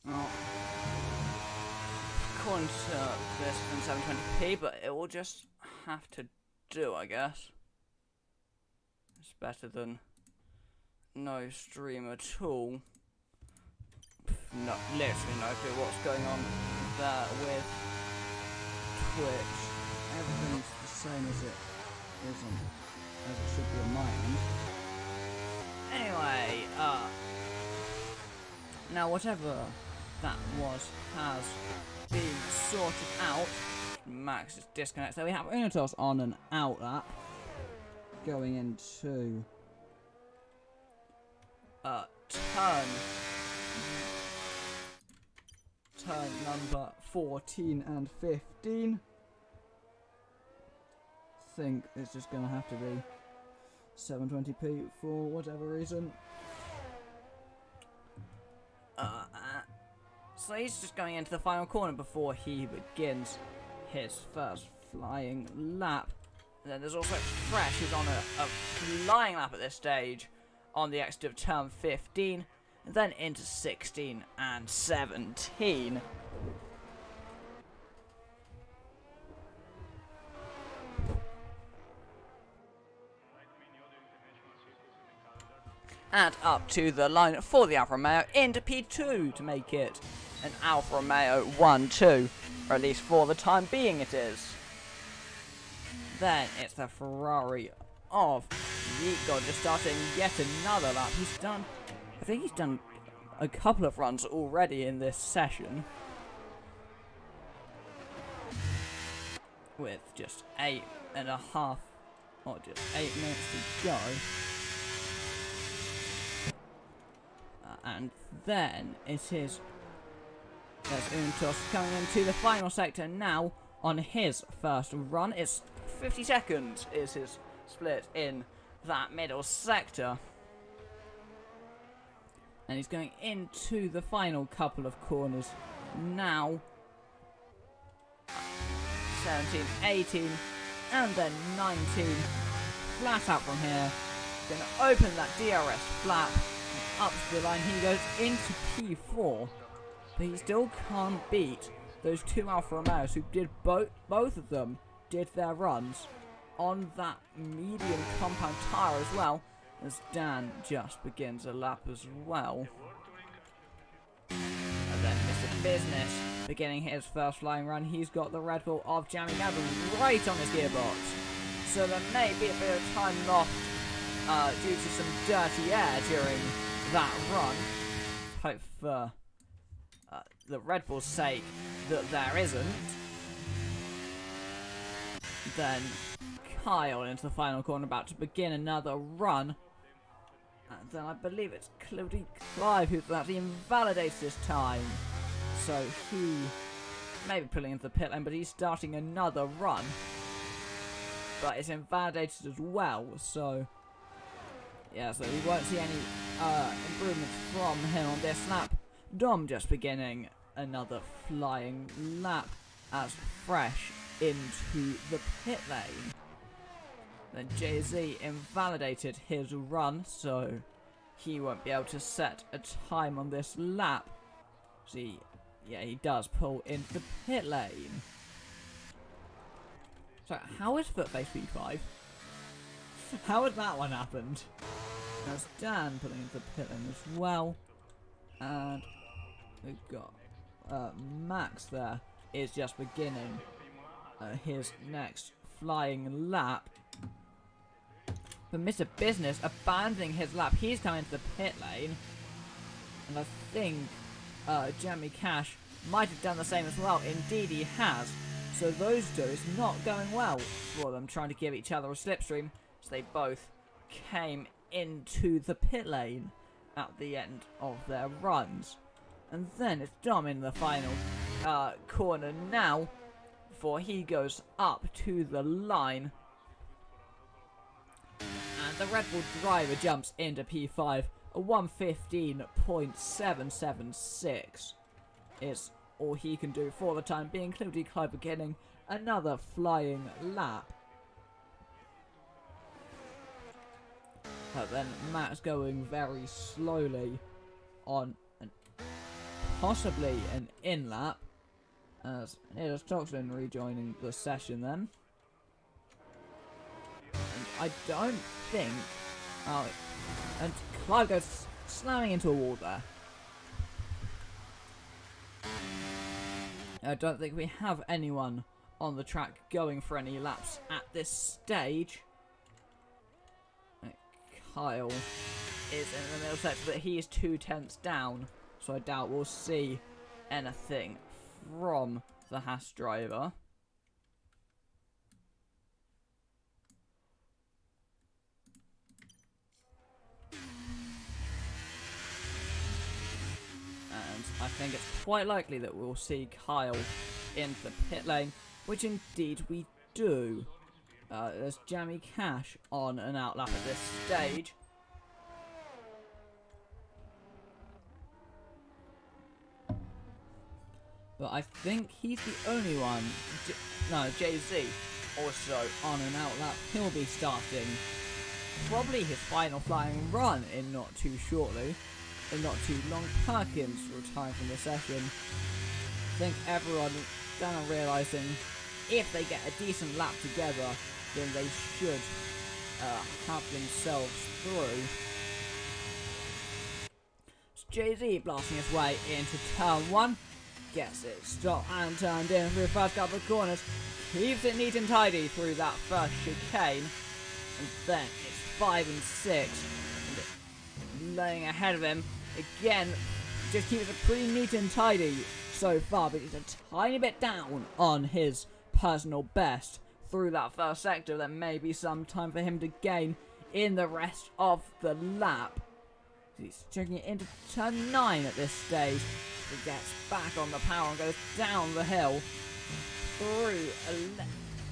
Well, according to this in 720p, but it will just have to do, I guess. It's better than no stream at all. No, literally no clue what's going on there with Twitch. Everything's the same as it isn't, as it should be on my end. Anyway, now whatever that was has been sorted out. Max is disconnected. So we have Unitos on and out lap going into turn number 14 and 15. I think it's just gonna have to be 720p for whatever reason. So he's just going into the final corner before he begins his first flying lap. And then there's also Fresh, who's on a flying lap at this stage on the exit of turn 15, and then into 16 and 17. And up to the line for the Alfa Romeo into P2 to make it an Alfa Romeo 1-2, or at least for the time being it is. Then it's the Ferrari of Yigo just starting yet another lap. I think he's done a couple of runs already in this session, with just 8.5 or just 8 minutes to go. And then it is, there's Untos coming into the final sector now on his first run. It's 50 seconds is his split in that middle sector. And he's going into the final couple of corners now. 17, 18, and then 19. Flat out from here. Going to open that DRS flap. Up to the line, he goes into P4, but he still can't beat those two Alfa Romeos who did both of them did their runs on that medium compound tyre as well, as Dan just begins a lap as well. And then Mr. Business beginning his first flying run. He's got the Red Bull of Jamie Gavin right on his gearbox, so there may be a bit of time lost due to some dirty air during that run. Hope for the Red Bull's sake that there isn't. Then Kyle into the final corner, about to begin another run. And then I believe it's Cody Clive who's actually invalidates this time. So he may be pulling into the pit lane, but he's starting another run. But it's invalidated as well, so yeah, so we won't see any improvements from him on this lap. Dom just beginning another flying lap as Fresh into the pit lane. Then Jay-Z invalidated his run, so he won't be able to set a time on this lap. See, yeah, he does pull into the pit lane. So, how is Footface P5? How has that one happened? There's Dan putting into the pit lane as well. And we've got Max there is just beginning his next flying lap. But Mr. Business abandoning his lap. He's coming into the pit lane. And I think Jeremy Cash might have done the same as well. Indeed he has. So those two, it's not going well for them, trying to give each other a slipstream. So they both came into the pit lane at the end of their runs. And then it's Dom in the final corner now, before he goes up to the line. And the Red Bull driver jumps into P5. A 1:15.776 is all he can do for the time being. Cody Clive beginning another flying lap. But then Matt's going very slowly on a possibly an in-lap, as it is Toxin rejoining the session then. And I don't think... Oh, and Clive goes slamming into a wall there. I don't think we have anyone on the track going for any laps at this stage. Kyle is in the middle sector, but he is 2/10 down, so I doubt we'll see anything from the Haas driver. And I think it's quite likely that we'll see Kyle into the pit lane, which indeed we do. There's Jamie Cash on an outlap at this stage. But I think he's the only one. No, Jay-Z also on an outlap. He'll be starting probably his final flying run in not too shortly. In not too long. Perkins retiring from the session. I think everyone down realising if they get a decent lap together, then they should have themselves through. It's Jay-Z blasting his way into turn 1. Gets it stopped and turned in through the first couple of corners. Keeps it neat and tidy through that first chicane. And then it's 5 and 6. And laying ahead of him. Again, just keeps it pretty neat and tidy so far, but he's a tiny bit down on his personal best through that first sector. There may be some time for him to gain in the rest of the lap. He's checking it into turn 9 at this stage. He gets back on the power and goes down the hill through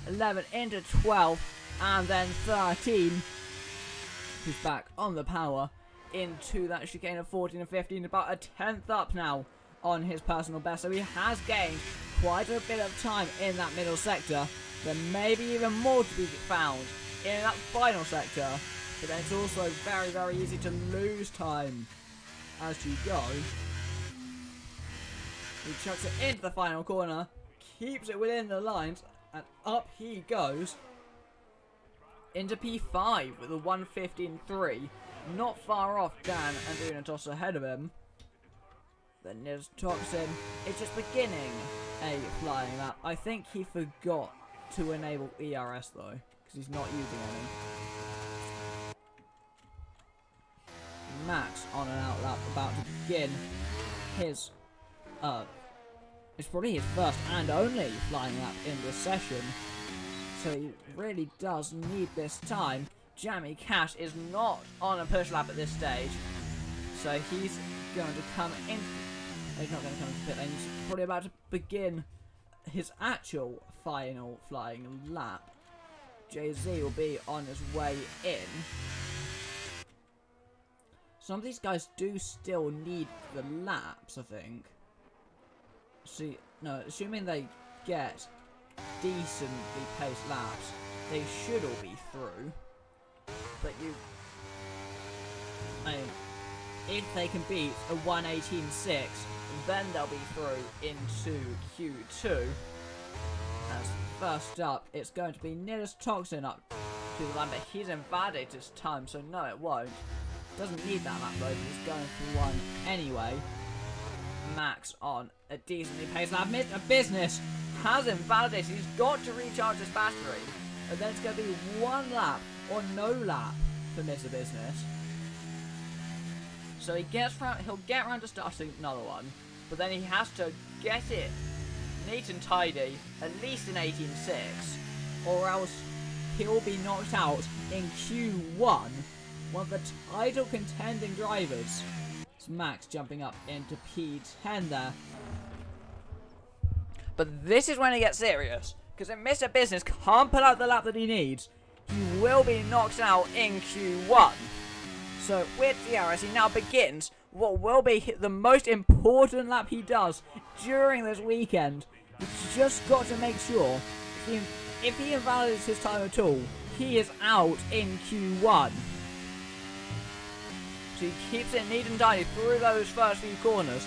11 into 12 and then 13. He's back on the power into that chicane of 14 and 15, about a 10th up now on his personal best, so he has gained quite a bit of time in that middle sector. There may be even more to be found in that final sector, but then it's also very, very easy to lose time as you go. He chucks it into the final corner, keeps it within the lines, and up he goes into P5 with a 1:15.3. Not far off Dan and doing a toss ahead of him. Then there's Toxin. It's just beginning a flying lap. I think he forgot to enable ERS though, because he's not using any. Max on an outlap about to begin his it's probably his first and only flying lap in this session, so he really does need this time. Jamie Cash is not on a push lap at this stage, so he's going to come in. He's not going to come into pit lane. He's probably about to begin his actual final flying lap. Jay-Z will be on his way in. Some of these guys do still need the laps, I think. See, no, assuming they get decently paced laps, they should all be through. But I mean, if they can beat a 1:18.6, then they'll be through into Q2. As first up, it's going to be Nidus Toxin up to the line, but he's invalidated his time, so no, it won't. Doesn't need that lap load, he's going for one anyway. Max on a decently paced lap. Mr. Business has invalidated. He's got to recharge his battery, and then it's going to be one lap or no lap for Mr. Business. So he'll get around to starting another one, but then he has to get it neat and tidy, at least in 18.6, or else he'll be knocked out in Q1, one of the title contending drivers. It's Max jumping up into P10 there. But this is when it gets serious, because if Mr. Business can't put out the lap that he needs, he will be knocked out in Q1. So with DRS, he now begins what will be the most important lap he does during this weekend. He's just got to make sure, if he invalidates his time at all, he is out in Q1. So he keeps it neat and tidy through those first few corners.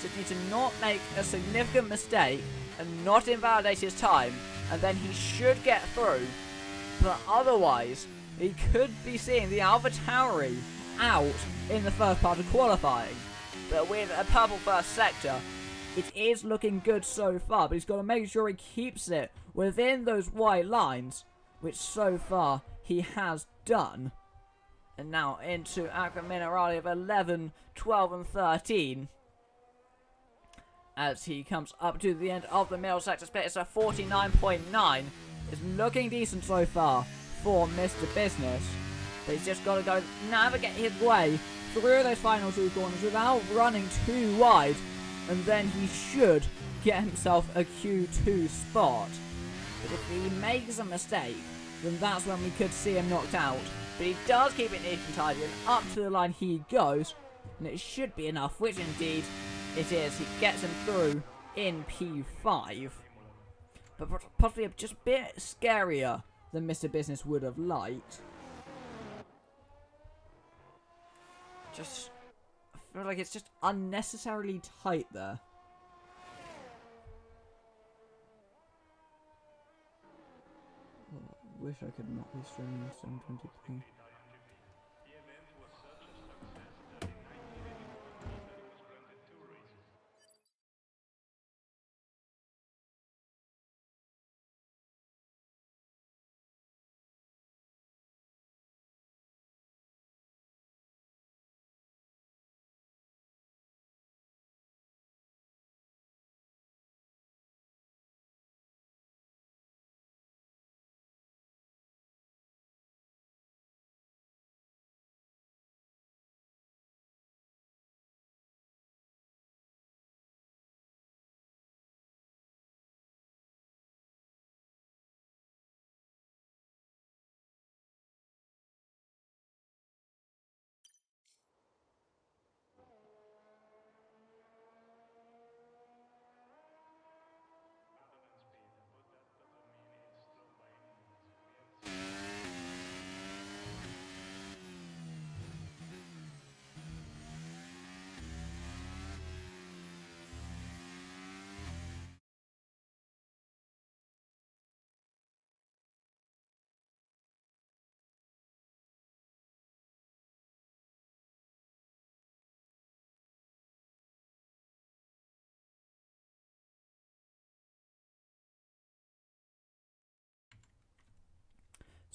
Just need to not make a significant mistake and not invalidate his time, and then he should get through. But otherwise, he could be seeing the AlphaTauri out in the first part of qualifying. But with a purple first sector, it is looking good so far, but he's got to make sure he keeps it within those white lines, which so far he has done. And now into Aqua Minerale of 11, 12 and 13. As he comes up to the end of the middle sector split, it's a 49.9. It's looking decent so far for Mr. Business. But he's just got to go navigate his way through those final two corners without running too wide. And then he should get himself a Q2 spot. But if he makes a mistake, then that's when we could see him knocked out. But he does keep it neat and tidy, and up to the line he goes. And it should be enough, which indeed it is. He gets him through in P5. But possibly just a bit scarier than Mr. Business would have liked. I feel like it's just unnecessarily tight there. Wish I could not be streaming 720p.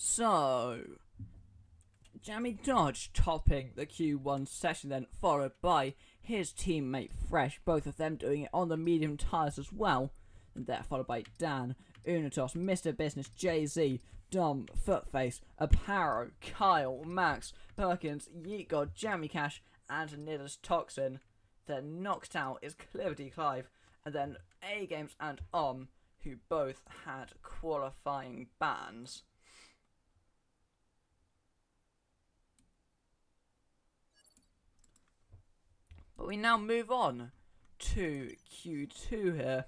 So, Jamie Dodge topping the Q1 session, then followed by his teammate Fresh, both of them doing it on the medium tyres as well. And they're followed by Dan, Unitos, Mr. Business, Jay-Z, Dom, Footface, Aparo, Kyle, Max, Perkins, Yeet God, Jamie Cash, and Nidus Toxin. Then knocked out is Cliverty Clive, and then A-Games and who both had qualifying bans. But we now move on to Q2 here.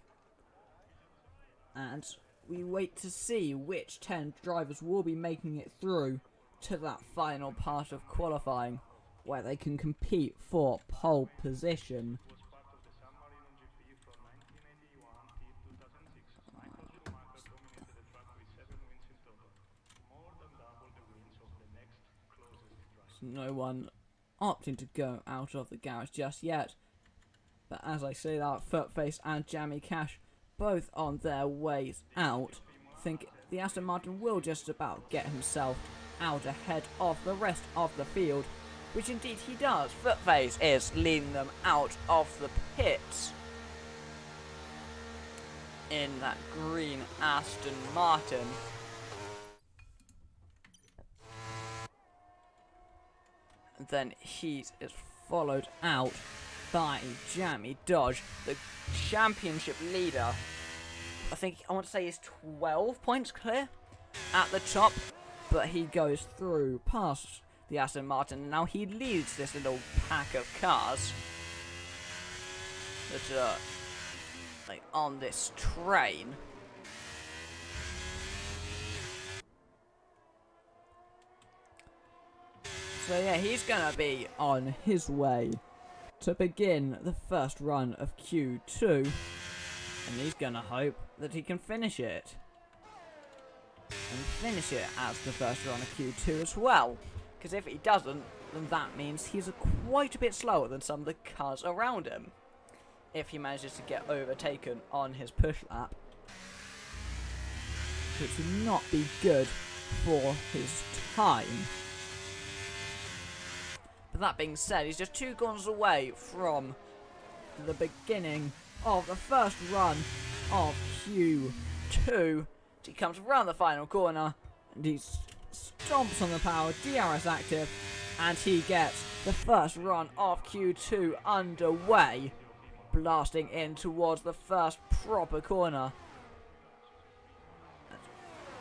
And we wait to see which 10 drivers will be making it through to that final part of qualifying, where they can compete for pole position. No one opting to go out of the garage just yet. But as I say that, Footface and Jamie Cash both on their ways out. I think the Aston Martin will just about get himself out ahead of the rest of the field, which indeed he does. Footface is leading them out of the pits in that green Aston Martin. And then he is followed out by Jamie Dodge, the championship leader. I want to say he's 12 points clear at the top, but he goes through past the Aston Martin. Now he leads this little pack of cars that are like on this train. So yeah, he's gonna be on his way to begin the first run of Q2, and he's gonna hope that he can finish it. And finish it as the first run of Q2 as well, because if he doesn't, then that means he's quite a bit slower than some of the cars around him, if he manages to get overtaken on his push lap, which would not be good for his time. But that being said, he's just 2 corners away from the beginning of the first run of Q2. He comes around the final corner, and he stomps on the power, DRS active, and he gets the first run of Q2 underway, blasting in towards the first proper corner.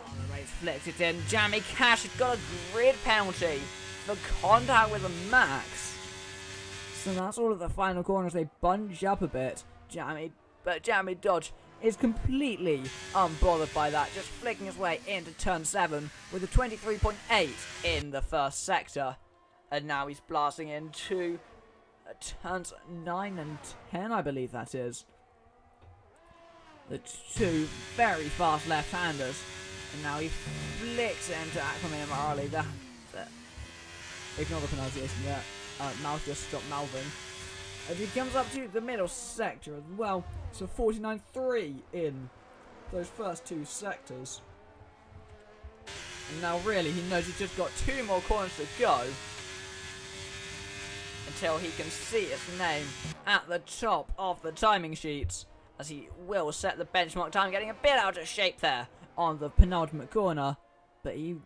On the race, flicks it in. Jamie Cash has got a grid penalty for contact with a Max. So that's all of the final corners. They bunch up a bit. But Jamie Dodge is completely unbothered by that, just flicking his way into turn 7 with a 23.8 in the first sector. And now he's blasting into turns 9 and 10, I believe that is. The 2 very fast left-handers. And now he flicks into Aquaman and Marley. Ignore the pronunciation there. Mouth just stopped mouthing. And he comes up to the middle sector as well. So 49.3 in those first 2 sectors. And now really he knows he's just got 2 more corners to go until he can see his name at the top of the timing sheets, as he will set the benchmark time, getting a bit out of shape there on the penultimate corner. But he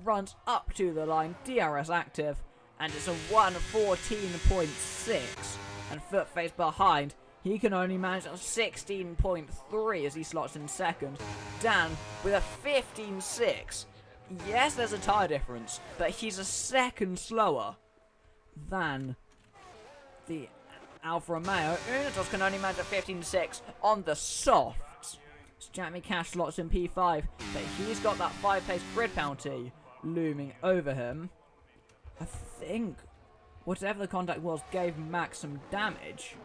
runs up to the line, DRS active, and it's a 1:14.6. And foot face behind, he can only manage a 16.3 as he slots in second. Dan with a 15.6. Yes, there's a tyre difference, but he's a second slower than the Alfa Romeo. Unitos can only manage a 15.6 on the softs. So Jamie Cash slots in P5, but he's got that 5-place grid penalty looming over him. I think whatever the contact was gave Max some damage.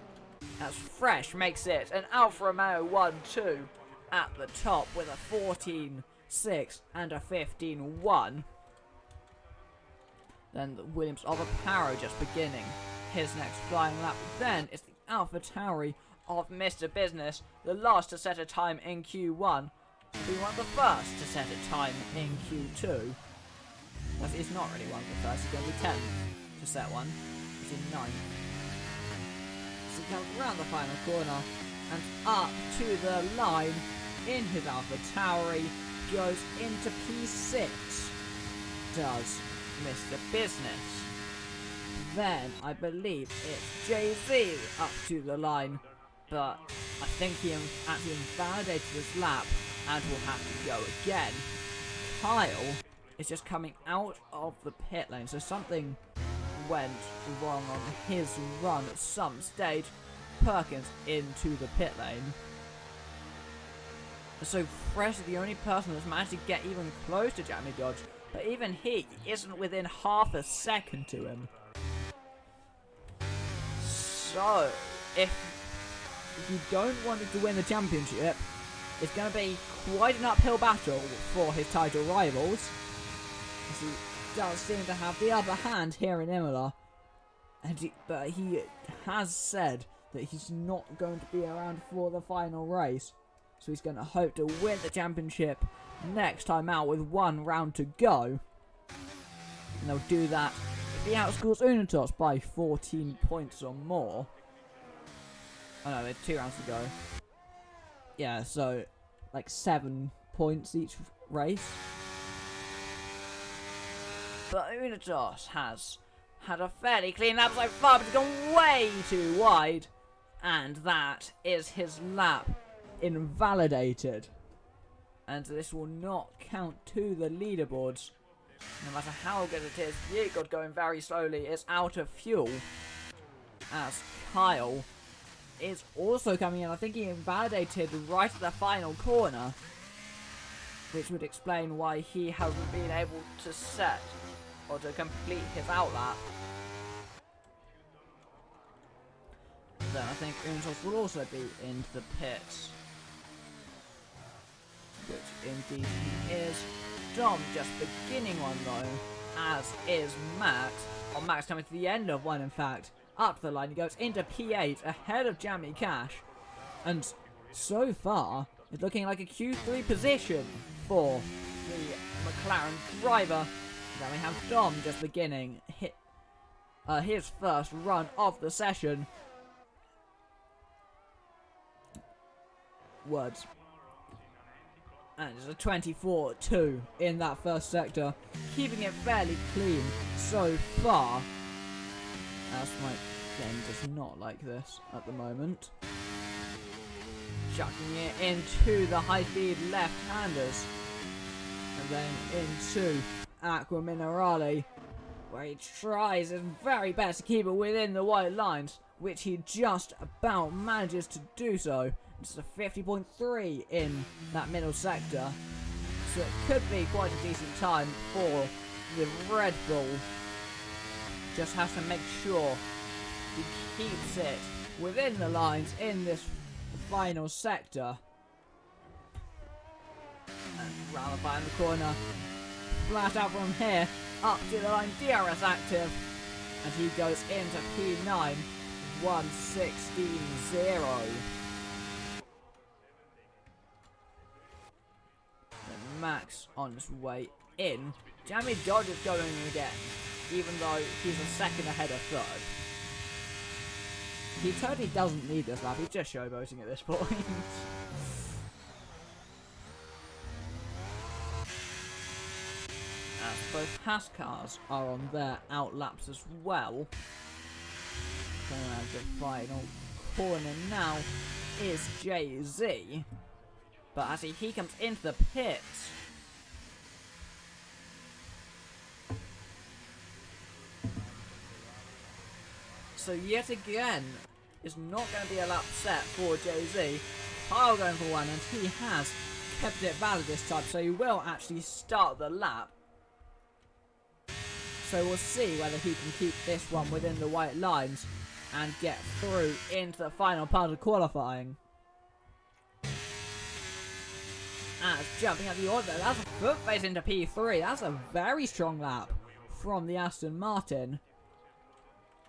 As Fresh makes it an Alfa Romeo 1-2 at the top with a 14.6 and a 15.1. Then the Williams of Aparo just beginning his next flying lap. Then it's the Alpha Tauri of Mr. Business, the last to set a time in Q1. Be one of the first to set a time in Q2. Well, he's not really one of the first, he's going to be 10th to set one. He's in 9th. So he comes around the final corner and up to the line in his Alpha Tauri, goes into P6. Does Mr. Business. Then I believe it's Jay-Z up to the line, but I think he actually invalidated his lap and will have to go again. Kyle is just coming out of the pit lane, so something went wrong on his run at some stage. Perkins into the pit lane. So Fresh is the only person that's managed to get even close to Jamie Dodge, but even he isn't within half a second to him. So, if you don't want him to win the championship, it's going to be quite an uphill battle for his title rivals. As he does seem to have the upper hand here in Imola, but he has said that he's not going to be around for the final race. So he's going to hope to win the championship next time out with 1 round to go. And they'll do that if he outscores Unitos by 14 points or more. Oh no, there's 2 rounds to go. Yeah, so like 7 points each race. But Unitos has had a fairly clean lap so far, but he's gone way too wide. And that is his lap invalidated. And this will not count to the leaderboards. No matter how good it is, Yegod going very slowly is out of fuel. As Kyle is also coming in. I think he invalidated right at the final corner, which would explain why he hasn't been able to set or to complete his outlap. then I think Untos will also be in the pits. Which indeed he is. Dom just beginning one though, as is Max. Or Max coming to the end of one in fact. Up the line he goes into P8 ahead of Jamie Cash. And so far, it's looking like a Q3 position for the McLaren driver. Then we have Dom just beginning his first run of the session. Words. And it's a 24-2 in that first sector, keeping it fairly clean so far. As my game does not like this at the moment. Chucking it into the high-speed left-handers. And then into Aqua Minerale, where he tries his very best to keep it within the white lines, which he just about manages to do so. It's a 50.3 in that middle sector, so it could be quite a decent time for the Red Bull. Just has to make sure he keeps it within the lines in this final sector. And round the by in the corner, flat out from here, up to the line, DRS active, and he goes into P9, 1:16.0. Max on his way in. Jamie Dodge is going again, even though he's a second ahead of third. He totally doesn't need this lap, he's just showboating at this point. As both Haas cars are on their outlaps as well. Coming out of the final corner now is Jay-Z. But as he comes into the pits, so yet again, it's not going to be a lap set for Jay-Z. Kyle going for one, and he has kept it valid this time, so he will actually start the lap. So we'll see whether he can keep this one within the white lines and get through into the final part of qualifying. As jumping at the order, that's a foot face into P3. That's a very strong lap from the Aston Martin.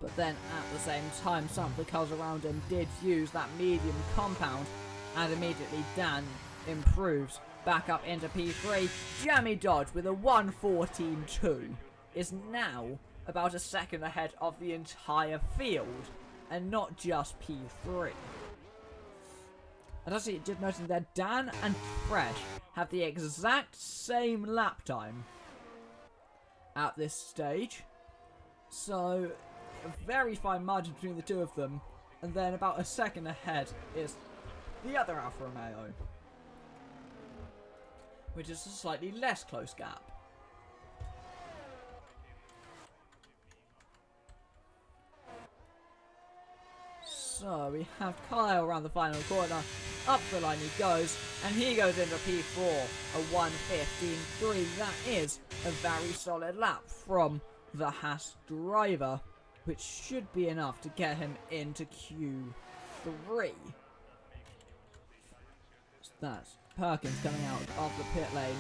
But then at the same time, some of the cars around him did use that medium compound, and immediately Dan improves back up into P3. Jamie Dodge with a 1:14.2 is now about a second ahead of the entire field, and not just P3. And actually, just noticing that Dan and Fresh have the exact same lap time at this stage. So, a very fine margin between the two of them. And then about a second ahead is the other Alfa Romeo, which is a slightly less close gap. So we have Kyle around the final corner, up the line he goes, and he goes into P4, a 1:15.3. That is a very solid lap from the Haas driver, which should be enough to get him into Q3. So that's Perkins coming out of the pit lane.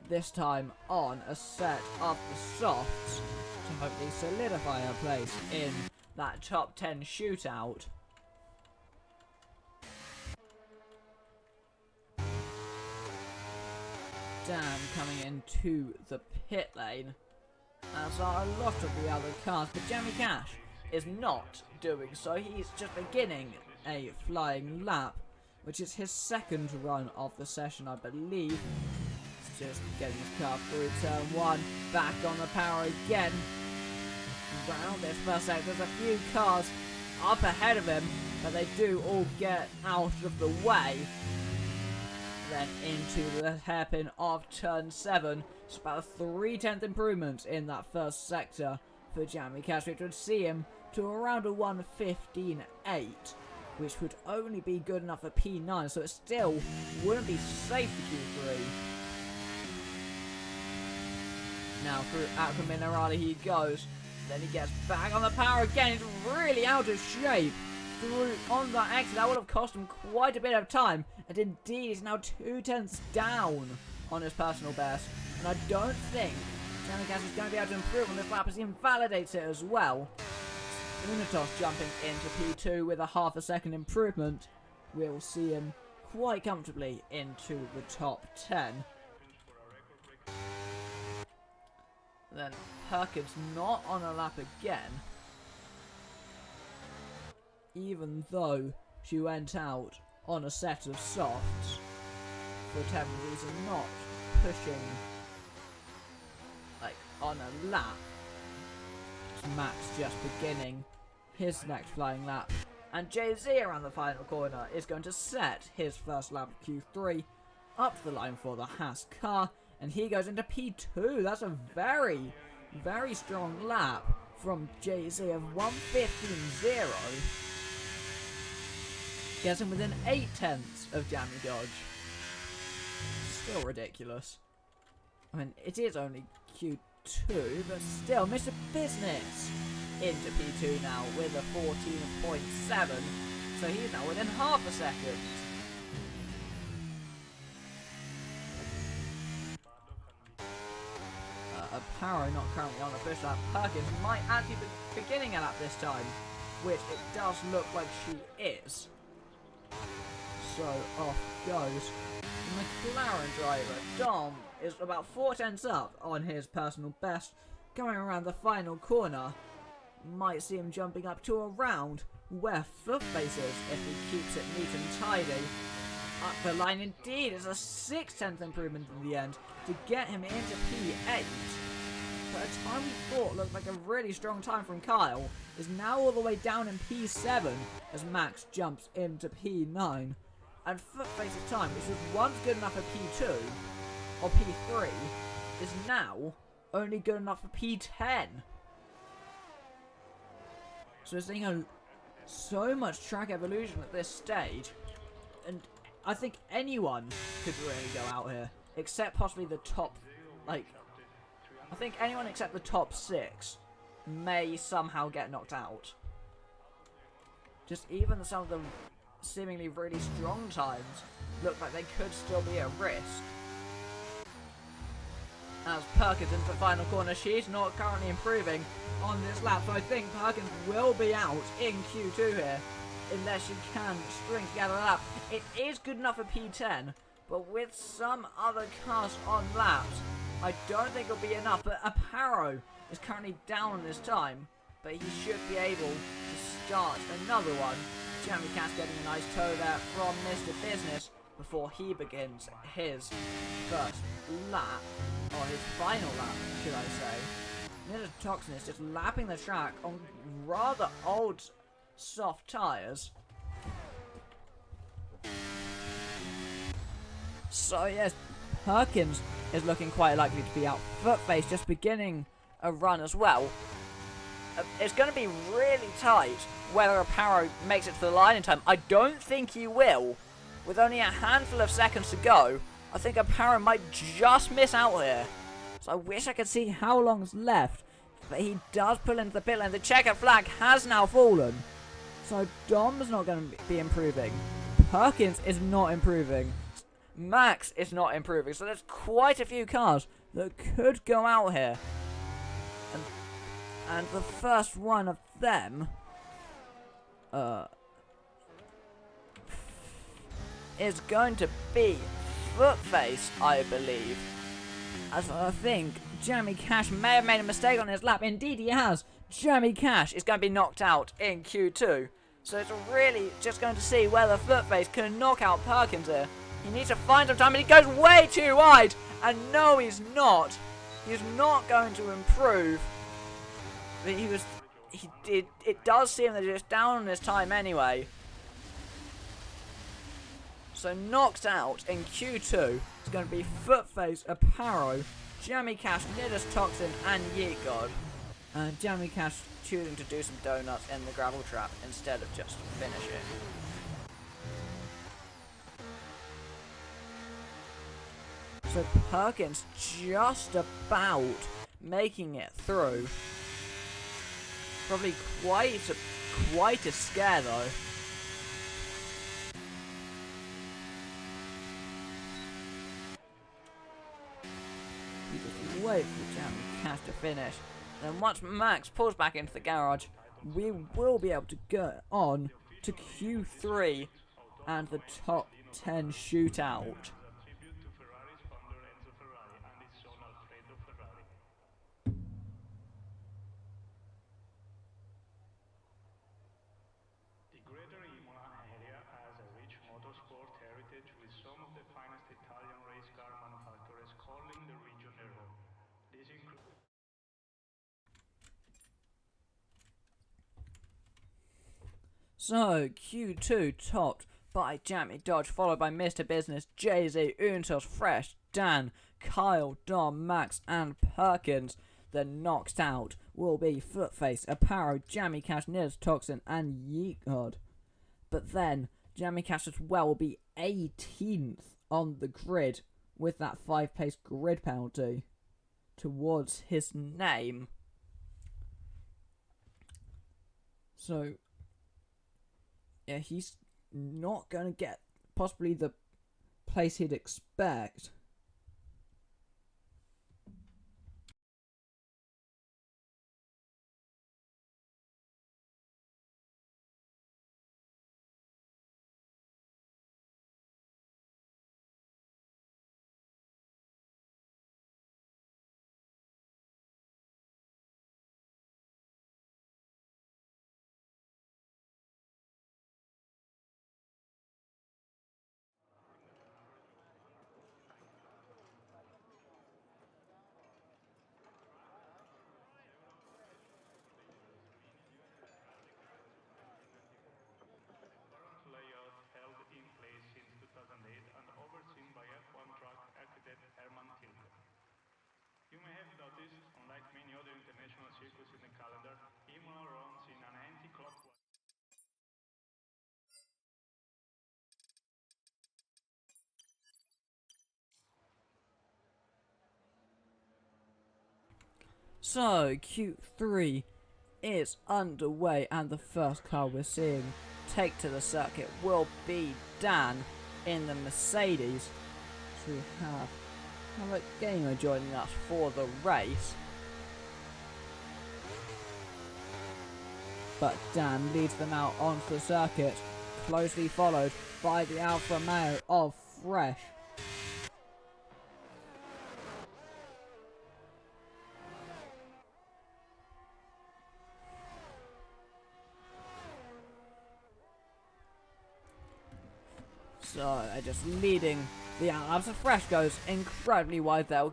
This time on a set of the softs to hopefully solidify her place in that top 10 shootout. Dan coming into the pit lane, as are a lot of the other cars, but Jamie Cash is not doing so. He's just beginning a flying lap, which is his second run of the session, I believe. He's just getting his car through turn 1, back on the power again. Round this first sector, there's a few cars up ahead of him, but they do all get out of the way. Then into the hairpin of turn 7. It's about a 3/10 improvement in that first sector for Jamie Cash, which would see him to around a 1:15.8, which would only be good enough for P9, so it still wouldn't be safe for Q3. Now through Aqua Minerale he goes, Then he gets back on the power again. He's really out of shape. Through on that exit, that would have cost him quite a bit of time. And indeed, he's now 2/10 down on his personal best. And I don't think Jamikas is going to be able to improve on this lap as he invalidates it as well. Unitos jumping into P2 with a half a second improvement. We'll see him quite comfortably into the top 10. Then Perkins not on a lap again. Even though she went out on a set of softs for whatever reason, not pushing like on a lap. Max just beginning his next flying lap, and Jay-Z around the final corner is going to set his first lap of Q3 up the line for the Haas car, and he goes into P2. That's a very, very strong lap from Jay-Z of 1:15.0. Gets him within 8/10 of Jammy Dodge. Still ridiculous. I mean, it is only Q2, but still, Mr. Business into P2 now with a 14.7. So he's now within half a second. Aparo not currently on a push lap. Perkins might actually be beginning a lap this time, which it does look like she is. So off goes the McLaren driver. Dom is about 4/10 up on his personal best. Going around the final corner, might see him jumping up to around where Fluffface is if he keeps it neat and tidy. Up the line indeed is a 6/10 improvement in the end to get him into P8. But a time we thought looked like a really strong time from Kyle is now all the way down in P7 as Max jumps into P9. And Footface's time, which was once good enough for P2 or P3, is now only good enough for P10. So we're seeing so much track evolution at this stage, and I think anyone could really go out here, except possibly the top, I think anyone except the top 6 may somehow get knocked out. Just even some of the seemingly really strong times look like they could still be at risk. As Perkins into the final corner, she's not currently improving on this lap, so I think Perkins will be out in Q2 here, unless she can string together a lap. It is good enough for P10, but with some other cars on laps, I don't think it'll be enough. But Aparo is currently down on his time, but he should be able to start another one. Jeremy Cass getting a nice tow there from Mr. Business before he begins his first lap, or his final lap, should I say. Mr. Toxin is just lapping the track on rather old, soft tyres. So yes, Perkins is looking quite likely to be out. Footface just beginning a run as well. It's going to be really tight whether Aparo makes it to the line in time. I don't think he will. With only a handful of seconds to go, I think Aparo might just miss out here. So I wish I could see how long's left. But he does pull into the pit lane. The checkered flag has now fallen. So Dom's not going to be improving. Perkins is not improving. Max is not improving. So there's quite a few cars that could go out here. And the first one of them is going to be Footface, I believe. As I think Jeremy Cash may have made a mistake on his lap. Indeed he has. Jeremy Cash is going to be knocked out in Q2. So it's really just going to see whether Footface can knock out Perkins here. He needs to find some time, and he goes way too wide. And no, he's not. He's not going to improve. But it does seem that he's down on his time anyway. So knocked out in Q2 is going to be Footface, Aparo, Jeremy Cash, Nidus Toxin, and Yeet God. And Jeremy Cash choosing to do some donuts in the gravel trap instead of just finish it. So Perkins just about making it through. Probably quite a scare though. You just wait for Jamie Cash to finish. Then once Max pulls back into the garage, we will be able to go on to Q3 and the top 10 shootout. The greater Imola area has a rich motorsport heritage with some of the finest Italian race car manufacturers calling the region their home. This includes So, Q2 topped by Jamie Dodge, followed by Mr. Business, Jay-Z, Untos, Fresh, Dan, Kyle, Dom, Max, and Perkins. The knocked out will be Footface, Aparo, Jamie Cash, Niz, Toxin, and Yeet God. But then, Jamie Cash as well will be 18th on the grid with that 5-place grid penalty towards his name. So, yeah, he's not going to get possibly the place he'd expect. layout held in place since 2008 and overseen by F1 track architect Herman Tilke. You may have noticed, unlike many other international circuits in the calendar, Imola runs in an anti-clockwise. So, Q3 is underway, and the first car we're seeing take to the circuit will be Dan in the Mercedes. So we have Hamlet Gamer joining us for the race. But Dan leads them out onto the circuit, closely followed by the Alfa Romeo of Fresh. So they're just leading the Alfa Fresh goes incredibly wide there.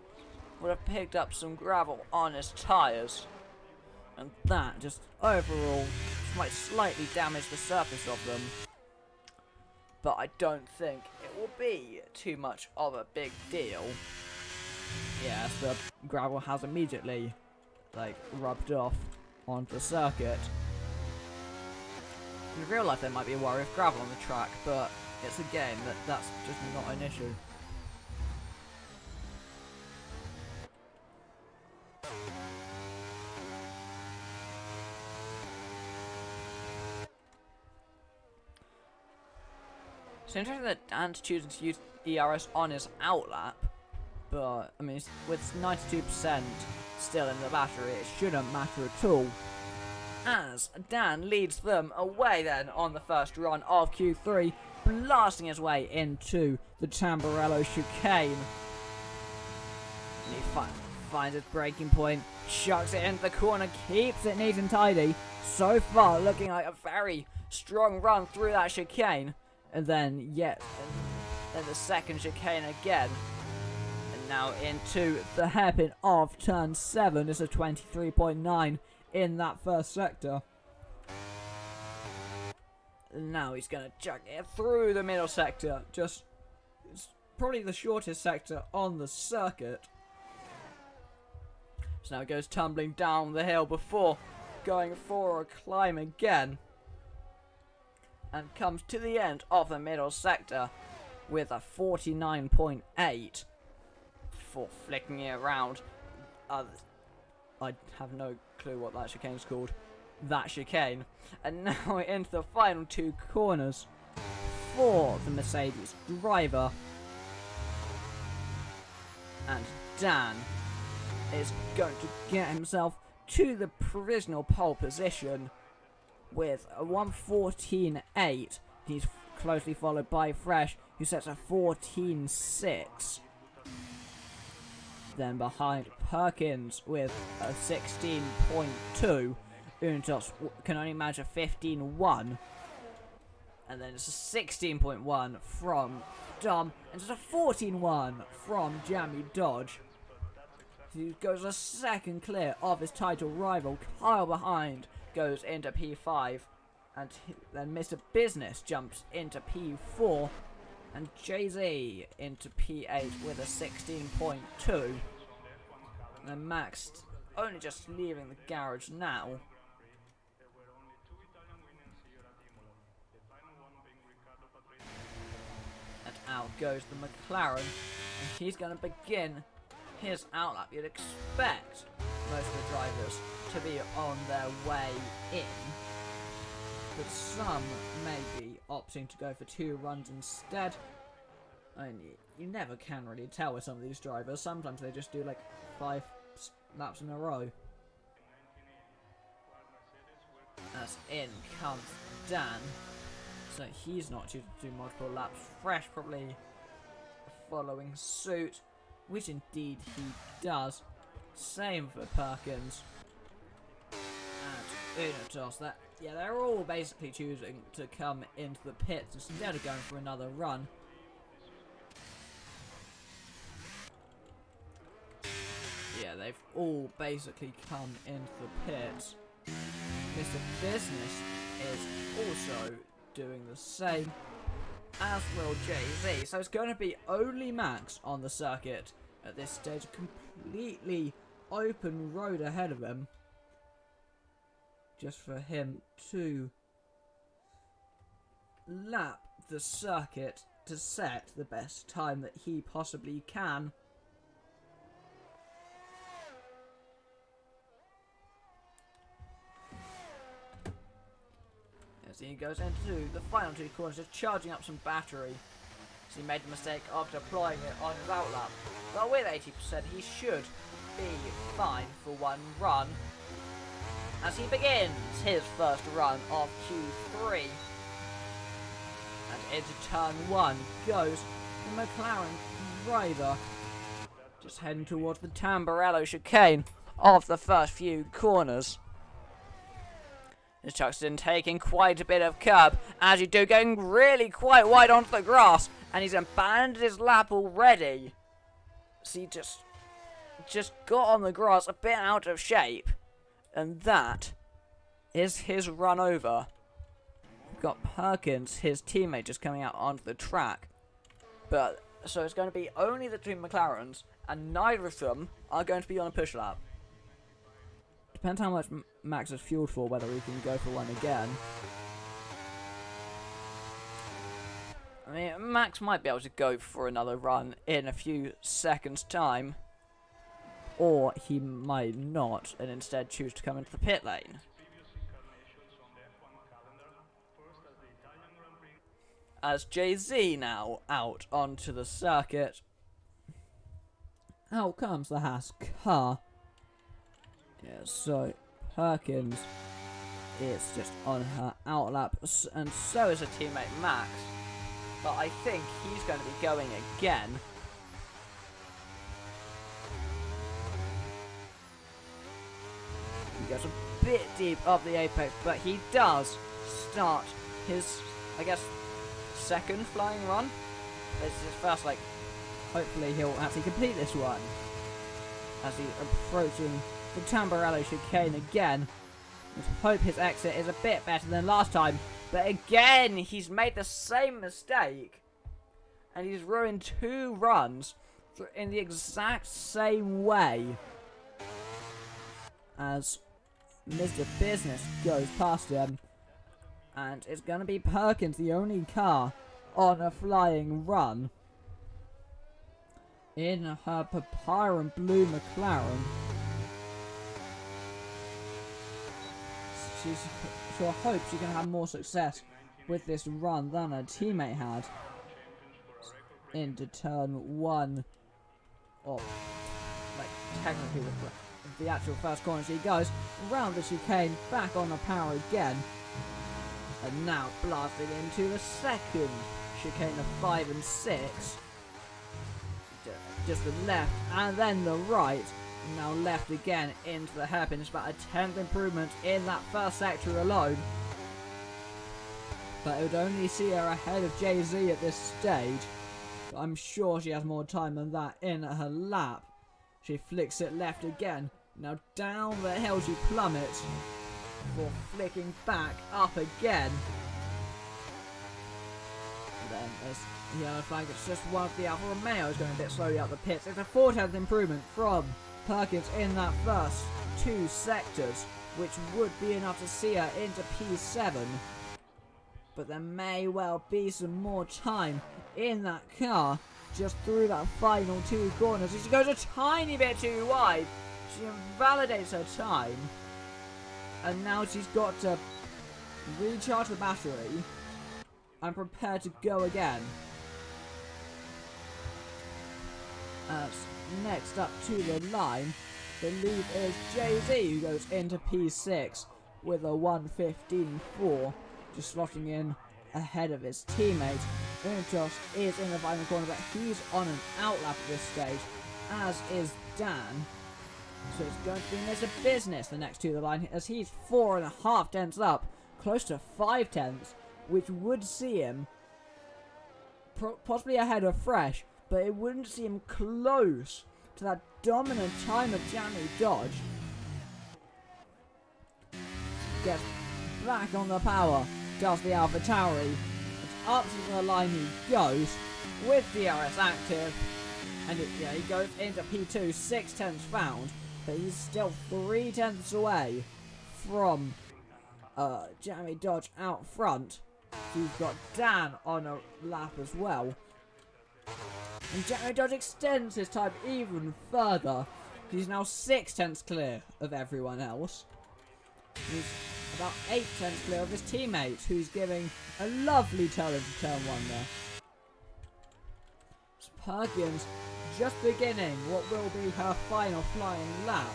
Would have picked up some gravel on his tyres. And that just overall might slightly damage the surface of them. But I don't think it will be too much of a big deal. Yes, the gravel has immediately rubbed off onto the circuit. In real life there might be a worry of gravel on the track, but it's a game that's just not an issue. It's interesting that Dan's choosing to use ERS on his outlap, but I mean, with 92% still in the battery, it shouldn't matter at all. As Dan leads them away then on the first run of Q3, blasting his way into the Tamburello chicane. And he finds his braking point, chucks it into the corner, keeps it neat and tidy. So far, looking like a very strong run through that chicane. And then then the second chicane again. And now into the hairpin of turn 7. It's a 23.9 in that first sector. And now he's going to chuck it through the middle sector. It's probably the shortest sector on the circuit. So now it goes tumbling down the hill before going for a climb again. And comes to the end of the middle sector with a 49.8 for flicking it around. I have no clue what that chicane's called. that chicane. And now we're into the final two corners for the Mercedes driver. And Dan is going to get himself to the provisional pole position with a 1:14.8. He's closely followed by Fresh, who sets a 14.6. Then behind Perkins with a 16.2. Unitos can only manage a 15.1. And then it's a 16.1 from Dom, and it's a 14.1 from Jamie Dodge. He goes a second clear of his title rival. Kyle behind goes into P5, and then Mr. Business jumps into P4, and Jay-Z into P8 with a 16.2. And Max only just leaving the garage now. And out goes the McLaren, and he's going to begin his outlap. You'd expect most of the drivers to be on their way in, but some may be opting to go for 2 runs instead. I mean, you never can really tell with some of these drivers. Sometimes they just do like 5 laps in a row. As in comes Dan, so he's not due to do multiple laps. Fresh probably following suit, which indeed he does. Same for Perkins and Unitos. They're all basically choosing to come into the pits instead of going for another run. Yeah, they've all basically come into the pits. Mr. Business is also doing the same, as will Jay-Z. So it's going to be only Max on the circuit at this stage. A completely open road ahead of him, just for him to lap the circuit to set the best time that he possibly can. As he goes into the final 2 corners, just charging up some battery. So he made the mistake of deploying it on his outlap. But with 80%, he should be fine for 1 run, as he begins his first run of Q3. And into turn 1 goes the McLaren driver, just heading towards the Tamburello chicane of the first few corners. As Chuxton taking quite a bit of curb, as you do, going really quite wide onto the grass, and he's abandoned his lap already. So he just got on the grass a bit out of shape, and that is his run over. We've got Perkins, his teammate, just coming out onto the track, but so it's going to be only the 2 McLarens, and neither of them are going to be on a push lap. Depends how much Max is fueled for, whether he can go for one again. I mean, Max might be able to go for another run in a few seconds' time, or he might not, and instead choose to come into the pit lane. As Jay-Z now out onto the circuit. Out comes the Haas car. Yeah, so Perkins is just on her outlap, and so is her teammate Max. But I think he's going to be going again. He goes a bit deep up the apex, but he does start his, I guess, second flying run. It's his first, like, hopefully he'll actually complete this one. As he's approaching the Tamburello chicane again. Let's hope his exit is a bit better than last time. But again, he's made the same mistake. And he's ruined 2 runs in the exact same way. As Mr. Business goes past him. And it's going to be Perkins, the only car on a flying run, in her papyrus and blue McLaren. she sure hopes she can have more success with this run than her teammate had into turn 1, or like technically the actual first corner. She goes round the chicane, back on the power again, and now blasting into the second chicane of 5 and 6. Just the left and then the right. Now left again into the hairpin. It's about a 10th improvement in that first sector alone. But it would only see her ahead of Jay-Z at this stage. But I'm sure she has more time than that in her lap. She flicks it left again. Now down the hill she plummets. Before flicking back up again. And then as the yellow flag, it's just one of the Alfa Romeos going a bit slowly up the pits. It's a 4/10th improvement from Perkins in that first 2 sectors, which would be enough to see her into P7. But there may well be some more time in that car just through that final 2 corners. She goes a tiny bit too wide. She invalidates her time. And now she's got to recharge the battery and prepare to go again. Next up to the line, the lead is Jay-Z, who goes into P6 with a 1:15.4, just slotting in ahead of his teammate. Unitos is in the final corner, but he's on an outlap at this stage, as is Dan. So it's going to be Mr. Business the next to the line, as he's 4.5 tenths up, close to 5 tenths, which would see him possibly ahead of Fresh, but it wouldn't see him close to that dominant time of Jamie Dodge. Gets back on the power, does the Alpha Tauri, and up to the line he goes with DRS active, and he goes into P2, 6 tenths found, but he's still 3 tenths away from Jamie Dodge out front. He's got Dan on a lap as well. And Jamie Dodge extends his time even further. He's now 6 tenths clear of everyone else. He's about 8 tenths clear of his teammate, who's giving a lovely turn into turn 1 there. It's Perkins just beginning what will be her final flying lap.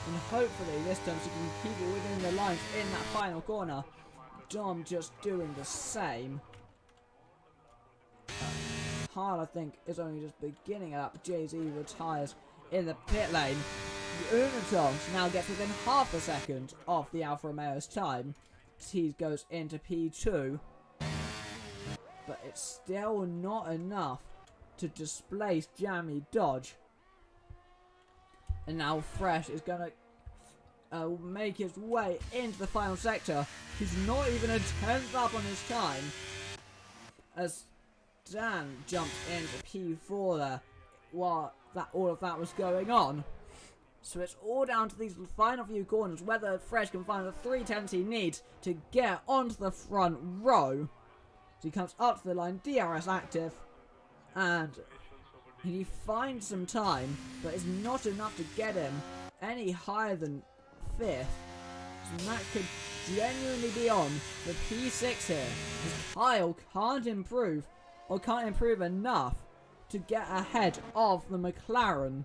And hopefully this time she can keep it within the lines in that final corner. Dom just doing the same. Hard, I think, is only just beginning up. Jay-Z retires in the pit lane. Unitos now gets within half a second of the Alfa Romeo's time. He goes into P2. But it's still not enough to displace Jamie Dodge. And now Fresh is going to make his way into the final sector. He's not even a 10th up on his time. As Dan jumped into P4 there while all of that was going on. So it's all down to these final few corners, whether Fresh can find the 3 tenths he needs to get onto the front row. So he comes up to the line, DRS active, and he finds some time, but it's not enough to get him any higher than 5th. So that could genuinely be on the P6 here, because Kyle can't improve, or can't improve enough to get ahead of the McLaren.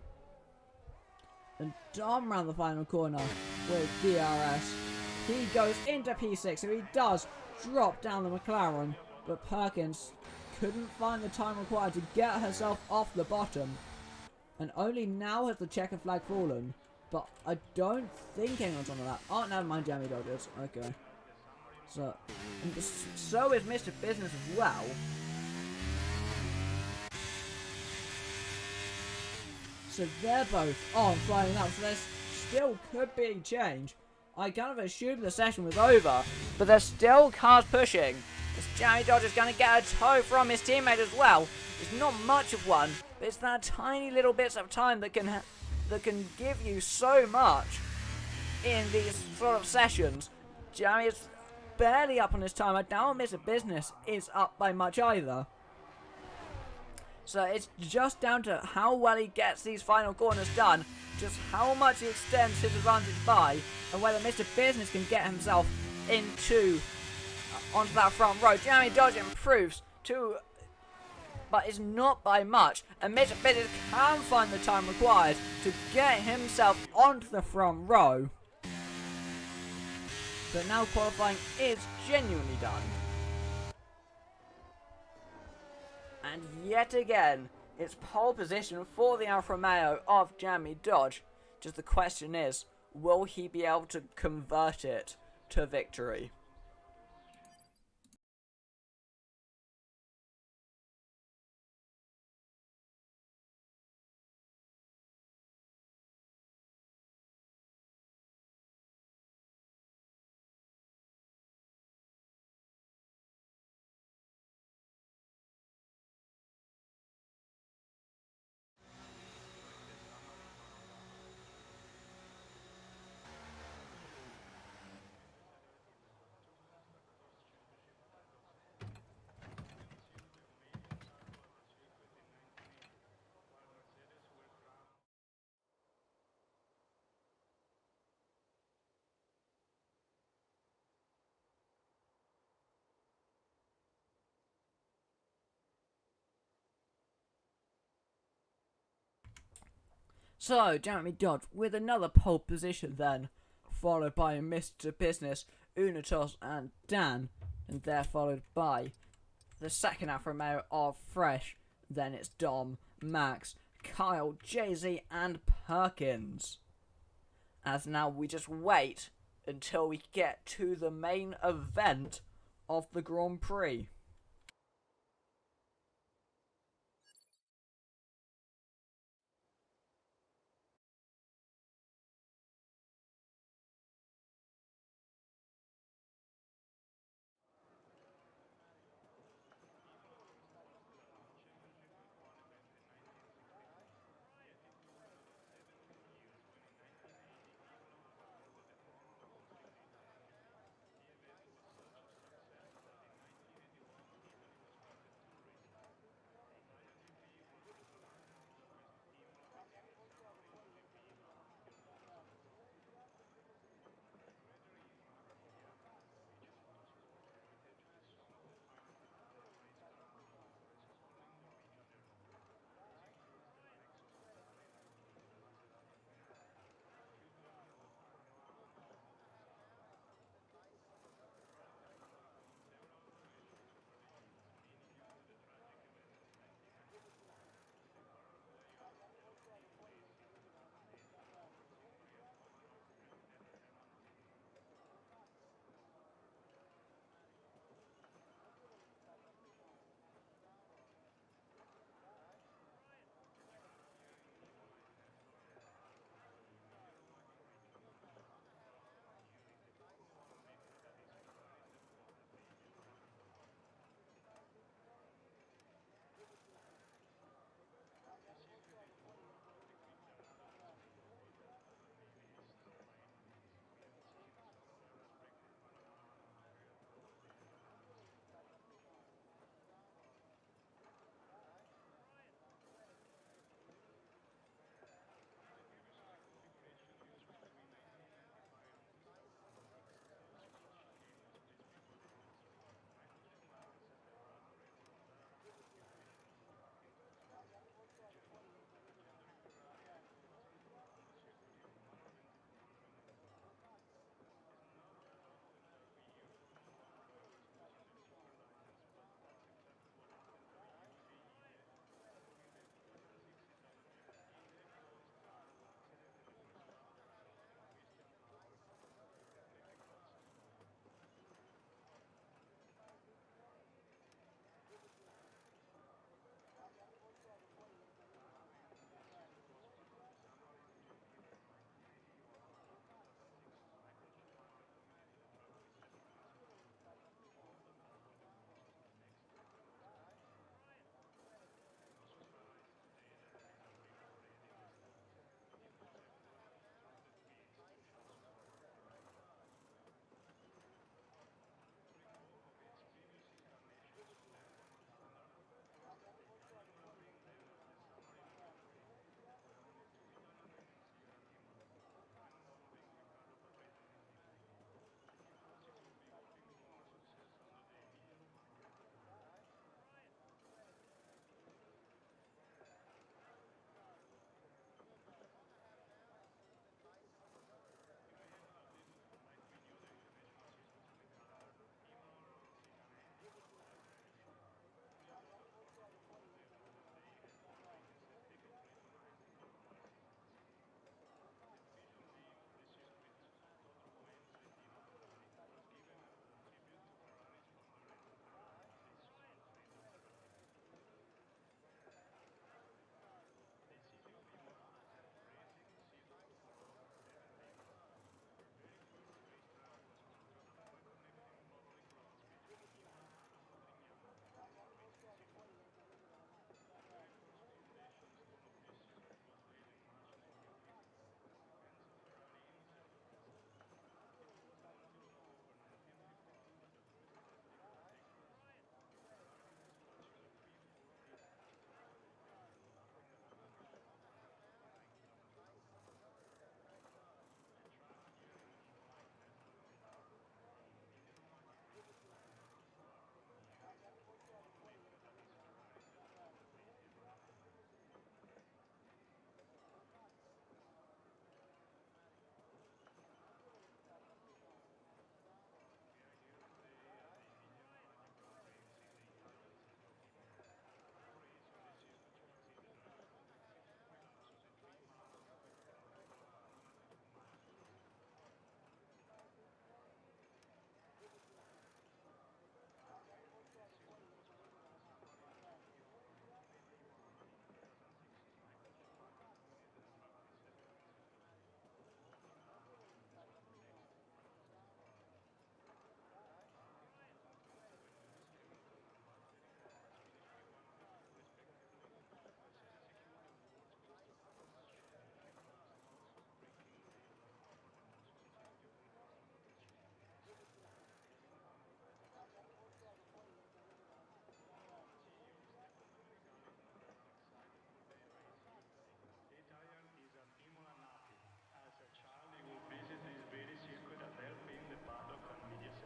And Dom round the final corner with DRS. He goes into P6, so he does drop down the McLaren, but Perkins couldn't find the time required to get herself off the bottom. And only now has the checker flag fallen, but I don't think anyone's on the lap. Oh, never mind, Jamie Dodgers. Okay. So is Mr. Business as well. So they're both on flying up, so there still could be change. I kind of assumed the session was over, but there's still cars pushing. This Jamie Dodge is going to get a tow from his teammate as well. It's not much of one, but it's that tiny little bits of time that can give you so much in these sort of sessions. Jamie is barely up on his time. I doubt Mr. Business is up by much either. So it's just down to how well he gets these final corners done just how much he extends his advantage by, and whether Mr. Business can get himself onto that front row. Jeremy Dodge improves but it's not by much, and Mr. Business can find the time required to get himself onto the front row. But now qualifying is genuinely done. And yet again, it's pole position for the Alfa Romeo of Jeremy Dodge. Just the question is, will he be able to convert it to victory? So, Jeremy Dodge with another pole position then, followed by Mr. Business, Unatos and Dan, and they're followed by the second Alfa Romeo of Fresh, then it's Dom, Max, Kyle, Jay-Z and Perkins. As now we just wait until we get to the main event of the Grand Prix.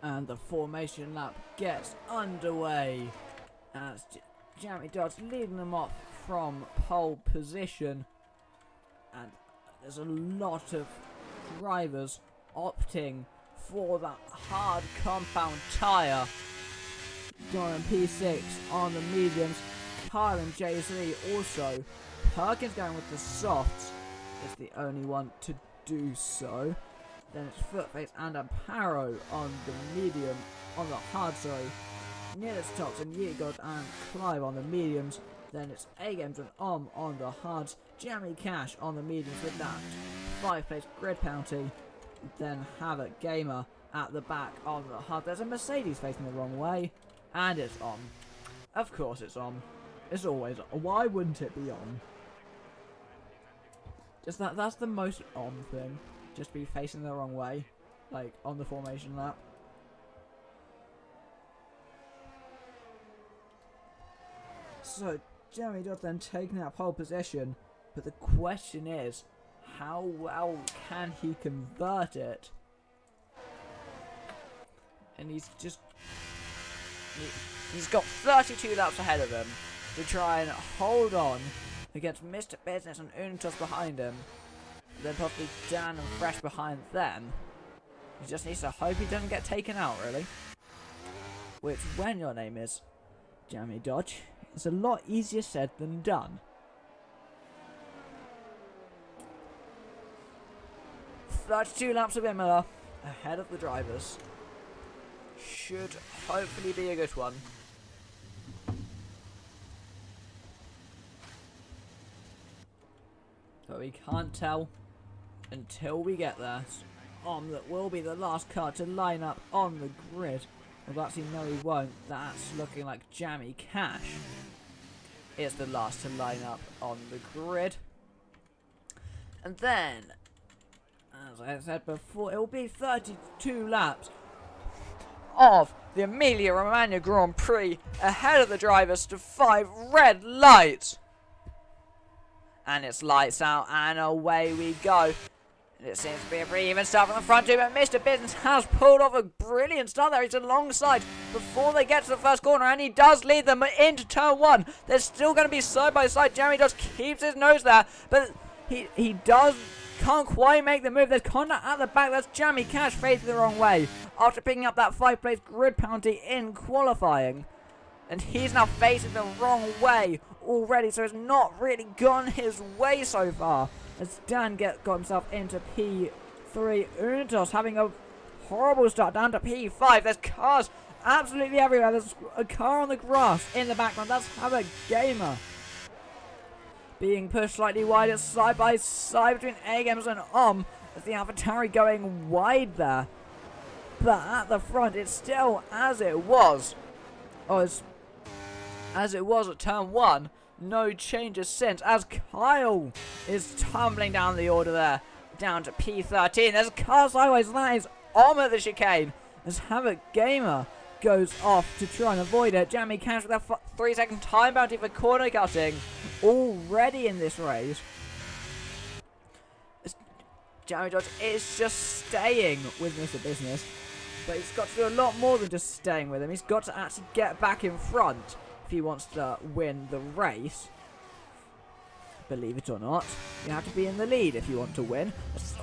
And the formation lap gets underway as Jammy Dodge leading them off from pole position. And there's a lot of drivers opting for that hard compound tyre. Doran P6 on the mediums. Kyle and Jay-Z also. Perkins going with the softs is the only one to do so. Then it's Footface and Amparo on the medium, on the hard, sorry. Nearest Thompson, Yeagod and Clive on the mediums. Then it's A-Games and on the hards. Jamie Cash on the mediums with that 5-place grid penalty. Then Havoc Gamer at the back on the hard. There's a Mercedes facing the wrong way. And it's on. Of course it's on. It's always on. Why wouldn't it be on? Just that's the most on thing. Just be facing the wrong way. Like, on the formation lap. So, Jeremy Dodd then taking out pole position. But the question is, how well can he convert it? And he's got 32 laps ahead of him to try and hold on against Mr. Business and Unitos behind him. Then possibly Dan and Fresh behind them. He just needs to hope he doesn't get taken out, really. Which, when your name is Jamie Dodge, is a lot easier said than done. "32 laps of Imola ahead of the drivers. Should hopefully be a good one. But we can't tell until we get there. That will be the last car to line up on the grid. Well, actually, no, he won't. That's looking like Jammy Cash is the last to line up on the grid. And then, as I said before, it will be 32 laps of the Emilia-Romagna Grand Prix ahead of the drivers to 5 red lights. And it's lights out and away we go. And it seems to be a pretty even start from the front two, but Mr. Business has pulled off a brilliant start there. He's alongside before they get to the first corner, and he does lead them into turn 1. They're still going to be side by side. Jeremy does keeps his nose there, but he can't quite make the move. There's contact at the back. That's Jamie Cash facing the wrong way after picking up that 5-place grid penalty in qualifying. And he's now facing the wrong way already, so it's not really gone his way so far. As Dan got himself into P3. Unitos having a horrible start down to P5. There's cars absolutely everywhere. There's a car on the grass in the background. That's Havoc Gamer being pushed slightly wide. It's side by side between A-Games and as the AlphaTauri going wide there. But at the front, it's still as it was. As it was at turn 1. No changes since, as Kyle is tumbling down the order there. Down to P13. There's a car sideways. That is at the chicane. As Havoc Gamer goes off to try and avoid it. Jamie Cash with a 3-second time bounty for corner cutting. Already in this race. Jamie Dodge is just staying with Mr. Business. But he's got to do a lot more than just staying with him. He's got to actually get back in front if he wants to win the race. Believe it or not, you have to be in the lead if you want to win.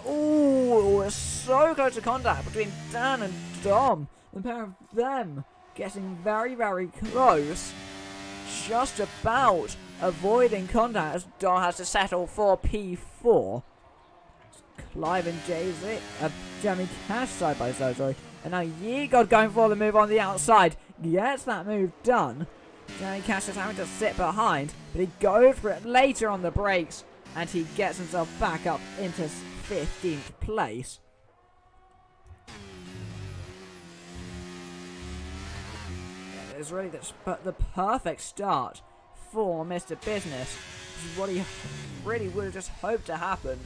Oh, we're so close to contact between Dan and Dom. The pair of them getting very, very close. Just about avoiding contact as Dom has to settle for P4. Clive and Jay-Z, Jamie Cash side by side, sorry. And now Yeagod going for the move on the outside. Gets that move done. Jamie Cash is having to sit behind, but he goes for it later on the brakes, and he gets himself back up into 15th place. It's really the perfect start for Mr. Business. This is what he really would have just hoped to happen,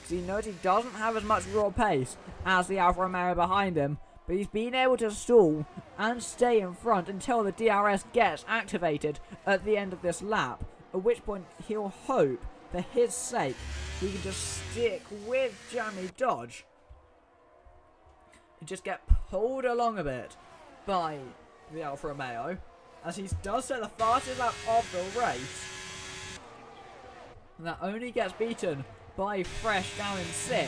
because he knows he doesn't have as much raw pace as the Alfa Romeo behind him. But he's been able to stall and stay in front until the DRS gets activated at the end of this lap. At which point he'll hope, for his sake, he can just stick with Jamie Dodge and just get pulled along a bit by the Alfa Romeo, as he does set the fastest lap of the race. And that only gets beaten by Fresh down in 6th.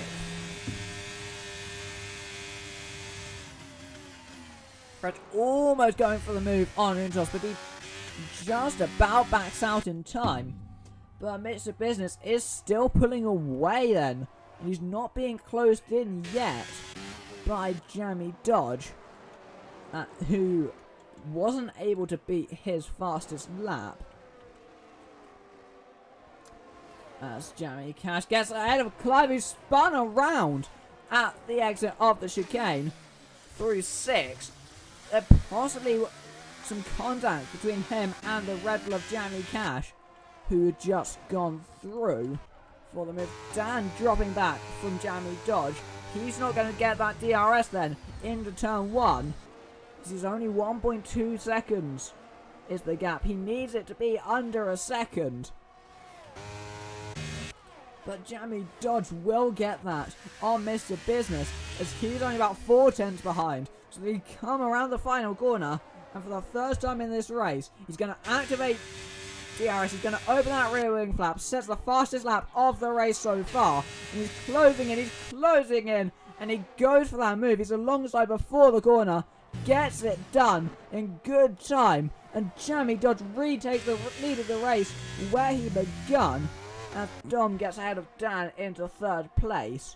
Fresh almost going for the move on Untos, but he just about backs out in time. But Mr. Business is still pulling away then. And he's not being closed in yet by Jamie Dodge, who wasn't able to beat his fastest lap. As Jamie Cash gets ahead of Clive, who spun around at the exit of the chicane through 6th. There possibly some contact between him and the Red Bull of Jamie Cash, who had just gone through for the move. Dan dropping back from Jamie Dodge. He's not going to get that DRS then into turn 1. Because he's only 1.2 seconds is the gap. He needs it to be under a second. But Jamie Dodge will get that on Mr. Business, as he's only about 4 tenths behind. So they come around the final corner, and for the first time in this race, he's going to activate DRS. He's going to open that rear wing flap, sets the fastest lap of the race so far, and he's closing in, and he goes for that move. He's alongside before the corner, gets it done in good time, and Jamie Dodge retakes the lead of the race where he begun, as Dom gets ahead of Dan into 3rd place.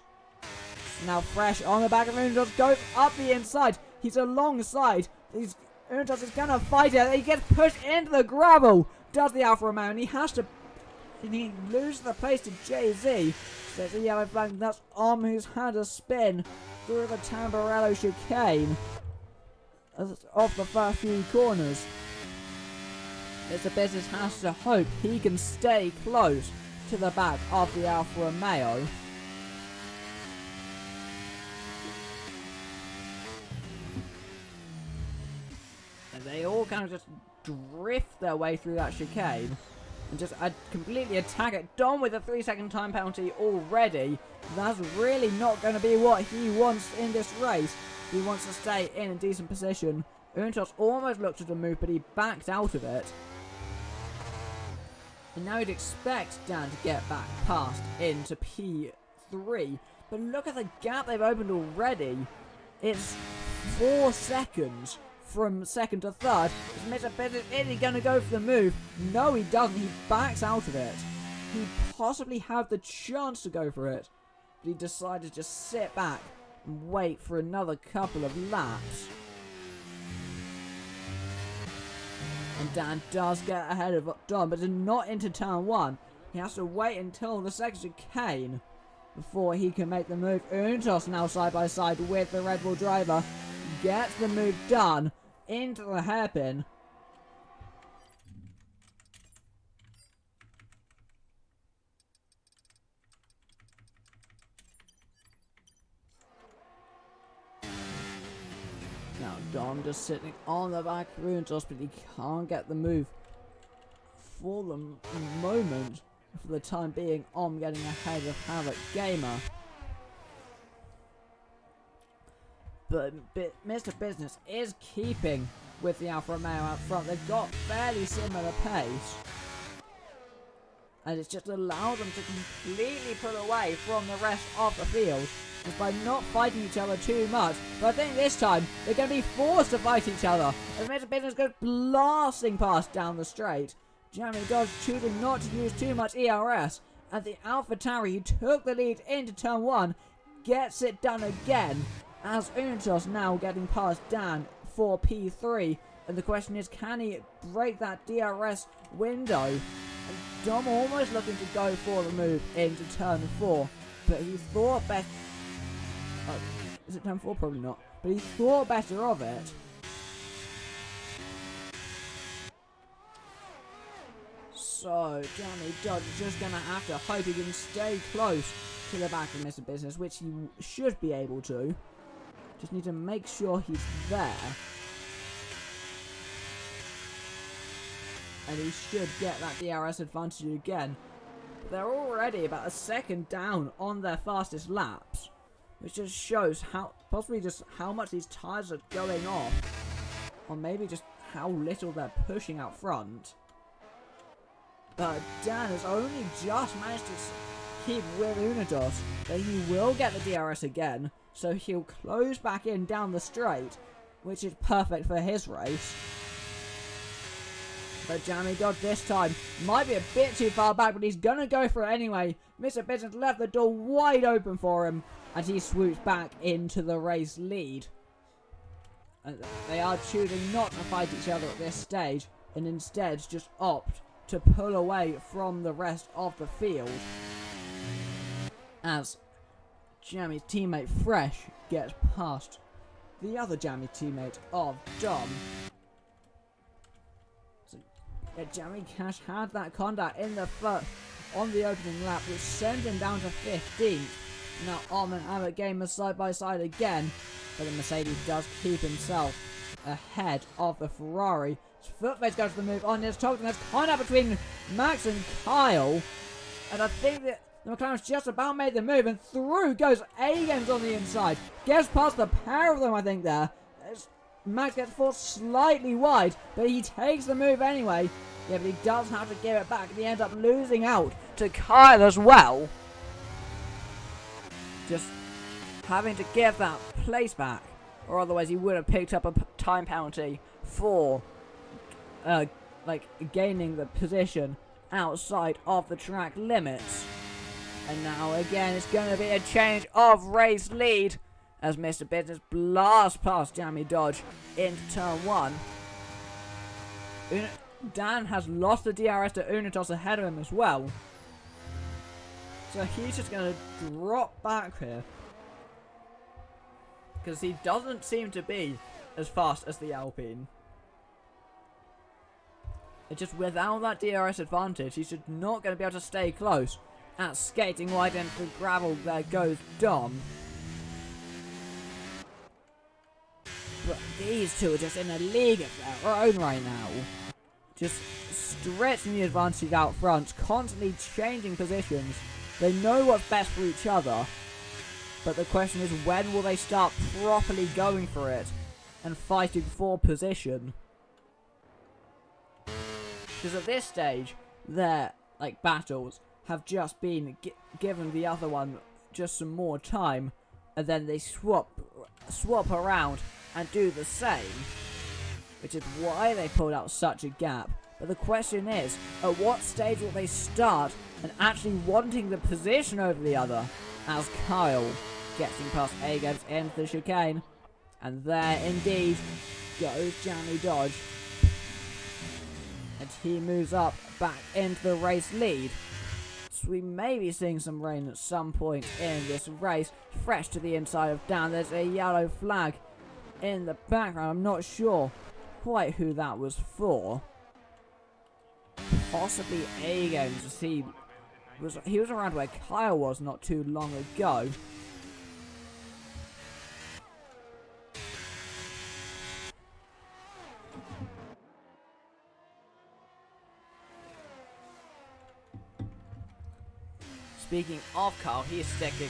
Now Fresh on the back of Untos goes up the inside. He's alongside. Untos is going to fight it. He gets pushed into the gravel, does the Alfa Romeo, and he loses the place to Jay-Z. There's a yellow flag, and that's who's had a spin through the Tamburello chicane off the first few corners. Mr. Business has to hope he can stay close to the back of the Alfa Romeo. And they all kind of just drift their way through that chicane and just completely attack it. Dom with a 3-second time penalty already. That's really not going to be what he wants in this race. He wants to stay in a decent position. Untos almost looked at a move, but he backed out of it. And now he'd expect Dan to get back past into P3. But look at the gap they've opened already. It's 4 seconds from 2nd to 3rd. Is Mr. Business, is he going to go for the move? No, he doesn't. He backs out of it. He possibly had the chance to go for it, but he decided to just sit back and wait for another couple of laps. And Dan does get ahead of Dom, but not into turn 1. He has to wait until the second chicane before he can make the move. Untos now side by side with the Red Bull driver. Gets the move done into the hairpin. Now Dom just sitting on the back of Untos, but he can't get the move for the moment. For the time being, getting ahead of Havoc Gamer. But Mr. Business is keeping with the Alfa Romeo out front. They've got fairly similar pace. And it's just allowed them to completely pull away from the rest of the field just by not fighting each other too much. But I think this time they're going to be forced to fight each other as Mr. Business goes blasting past down the straight. Jamie Dodge choosing not to use too much ERS. And the AlphaTauri, who took the lead into turn 1, gets it done again. As Untos now getting past Dan for P3. And the question is, can he break that DRS window? And Dom almost looking to go for the move into turn 4. But he thought better... is it turn 4? Probably not. But he thought better of it. So, Jamie Dodge is just going to have to hope he can stay close to the back of Mr. Business, which he should be able to. Just need to make sure he's there. And he should get that DRS advantage again. But they're already about a second down on their fastest laps. which just shows possibly just how much these tyres are going off, or maybe just how little they're pushing out front. But Dan has only just managed to keep with Unidos, but he will get the DRS again, so he'll close back in down the straight, which is perfect for his race. But Jammy Dodge this time might be a bit too far back, but he's going to go for it anyway. Mr. Business left the door wide open for him, and he swoops back into the race lead. And they are choosing not to fight each other at this stage, and instead just opt to pull away from the rest of the field. As Jammy's teammate Fresh gets past the other Jammy teammate of Dom. Jammy Cash had that contact in the foot on the opening lap, which sent him down to 15th. Now Om and Abbott game side by side again, but the Mercedes does keep himself ahead of the Ferrari. His footface goes for the move on his top, and there's contact between Max and Kyle. And I think that the McLaren's just about made the move, and through goes A-Games on the inside. Gets past the pair of them, I think, there. Max gets forced slightly wide, but he takes the move anyway. Yeah, but he does have to give it back, and he ends up losing out to Kyle as well. Just having to give that place back, or otherwise he would have picked up a time penalty for gaining the position outside of the track limits. And now again it's going to be a change of race lead as Mr. Business blasts past Jammy Dodge into turn 1. Dan has lost the DRS to Unitos ahead of him as well. So he's just going to drop back here, because he doesn't seem to be as fast as the Alpine. It's just without that DRS advantage, he's just not going to be able to stay close. At skating wide into the gravel, there goes Dom. But these two are just in a league of their own right now. Just stretching the advantage out front, constantly changing positions. They know what's best for each other. But the question is, when will they start properly going for it and fighting for position? Because at this stage, their battles have just been given the other one just some more time, and then they swap around and do the same, which is why they pulled out such a gap. But the question is, at what stage will they start and actually wanting the position over the other, as Kyle gets him past A-Games into the chicane, and there indeed goes Jammy Dodge, and he moves up back into the race lead. So we may be seeing some rain at some point in this race. Fresh to the inside of Dan. There's a yellow flag in the background. I'm not sure quite who that was for. Possibly A-Games, as he was around where Kyle was not too long ago. Speaking of Kyle, he's sticking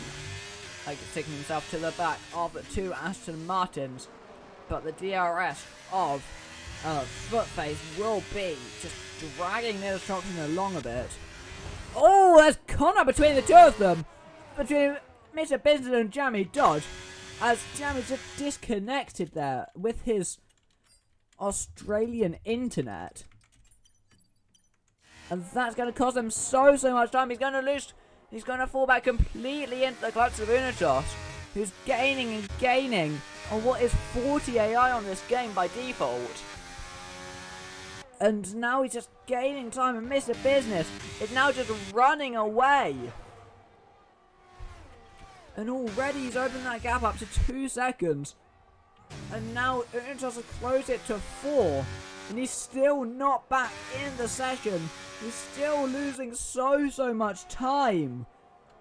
himself to the back of the two Aston Martins, but the DRS of Footface will be just dragging their destruction along a bit. Oh, there's contact between the two of them, between Mr. Benson and Jammy Dodge, as Jammy's just disconnected there with his Australian internet, and that's going to cost him so much time. He's going to lose. He's going to fall back completely into the clutch of Unitos, who's gaining and gaining on what is 40 AI on this game by default. And now he's just gaining time, and Mr. Business is now just running away. And already he's opened that gap up to 2 seconds. And now Unitos has closed it to 4. And he's still not back in the session. He's still losing so much time.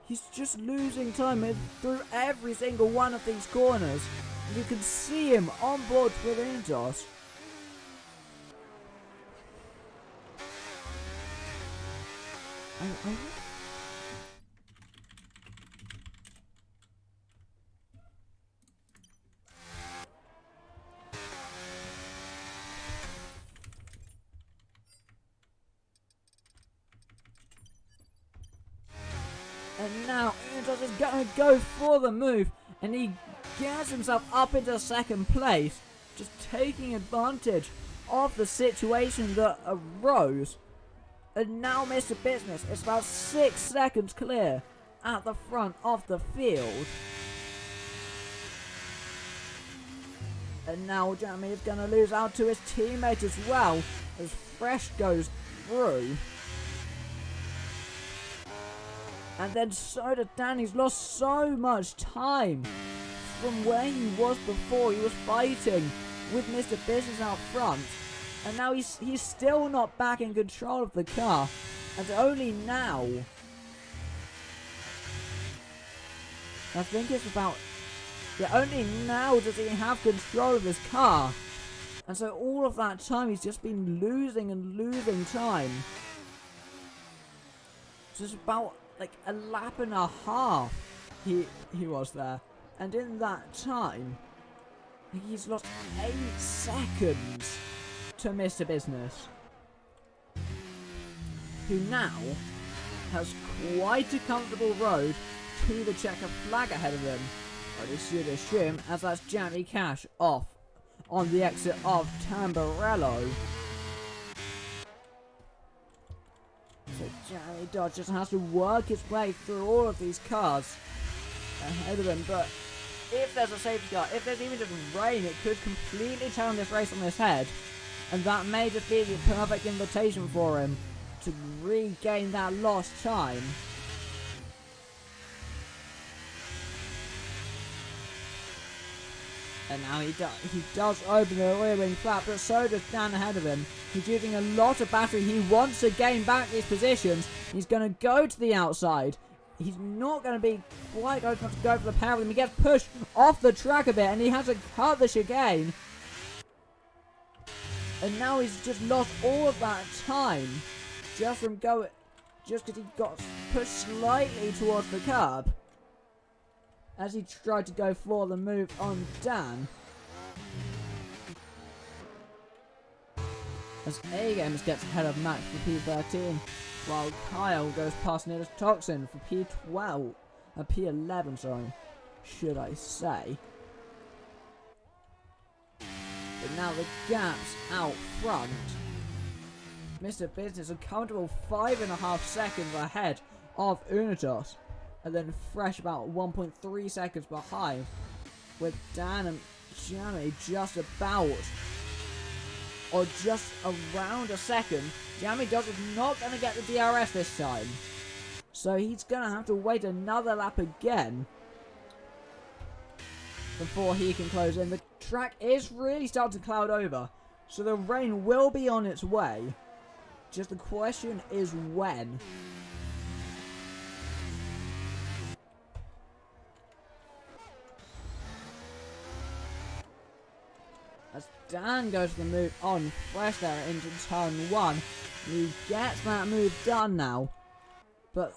He's just losing time through every single one of these corners. And you can see him on board with Unitos. going to go for the move, and he gets himself up into second place, just taking advantage of the situation that arose. And now Mr. Business is about 6 seconds clear at the front of the field. And now Jeremy is going to lose out to his teammate as well, as Fresh goes through. And then so did Dan. He's lost so much time from where he was before. He was fighting with Mr. Business out front. And now he's still not back in control of the car. And only now, I think it's about... yeah, only now does he have control of his car. And so all of that time he's just been losing and losing time. So it's about like a lap and a half he was there. And in that time, he's lost 8 seconds to Mr. Business, who now has quite a comfortable road to the checker flag ahead of him. I should assume, as that's Jeremy Cash off on the exit of Tamburello. So Jeremy Dodge just has to work his way through all of these cars ahead of him. But if there's a safety car, if there's even just rain, it could completely turn this race on its head. And that may just be the perfect invitation for him to regain that lost time. And now he does open the rear wing flap, but so does Dan ahead of him. He's using a lot of battery. He wants to gain back these positions. He's going to go to the outside. He's not going to be quite old enough to go for the power of him. He gets pushed off the track a bit, and he has to cut the chicane. And now he's just lost all of that time just from going, just because he got pushed slightly towards the curb as he tried to go for the move on Dan. As A-Games gets ahead of Max for P13, while Kyle goes past Nidus Toxin for P12, P11, sorry, should I say. But now the gaps out front. Mr. Business a comfortable 5.5 seconds ahead of Unitos. And then Fresh about 1.3 seconds behind, with Dan and Jeremy just about, or just around a second. Jeremy Dodge is not going to get the DRS this time, so he's going to have to wait another lap again before he can close in. The track is really starting to cloud over, so the rain will be on its way. Just the question is when. As Dan goes for the move on Fresh there into turn 1. He gets that move done now. But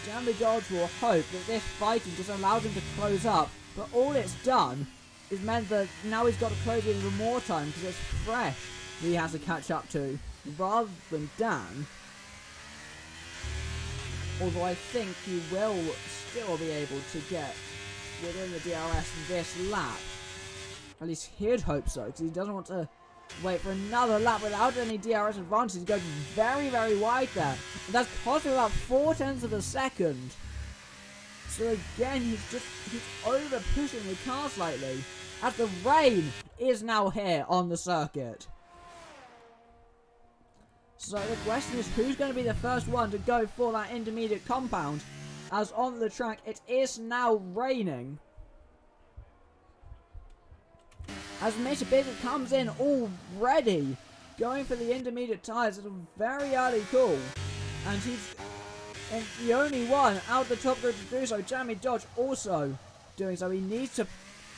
Jeremy Dodge will hope that this fighting just allows him to close up. But all it's done is meant that now he's got to close in even more time because it's Fresh he has to catch up to rather than Dan. Although I think he will still be able to get within the DRS this lap. At least he'd hope so, because he doesn't want to wait for another lap without any DRS advantage. He's going very, very wide there. And that's costing about 0.4 of a second. So again, he's over pushing the car slightly, as the rain is now here on the circuit. So the question is, who's going to be the first one to go for that intermediate compound? As on the track, it is now raining. As Mr. Business comes in already, going for the intermediate tyres at a very early call. And he's the only one out the top group to do so. Jeremy Dodge also doing so. He needs to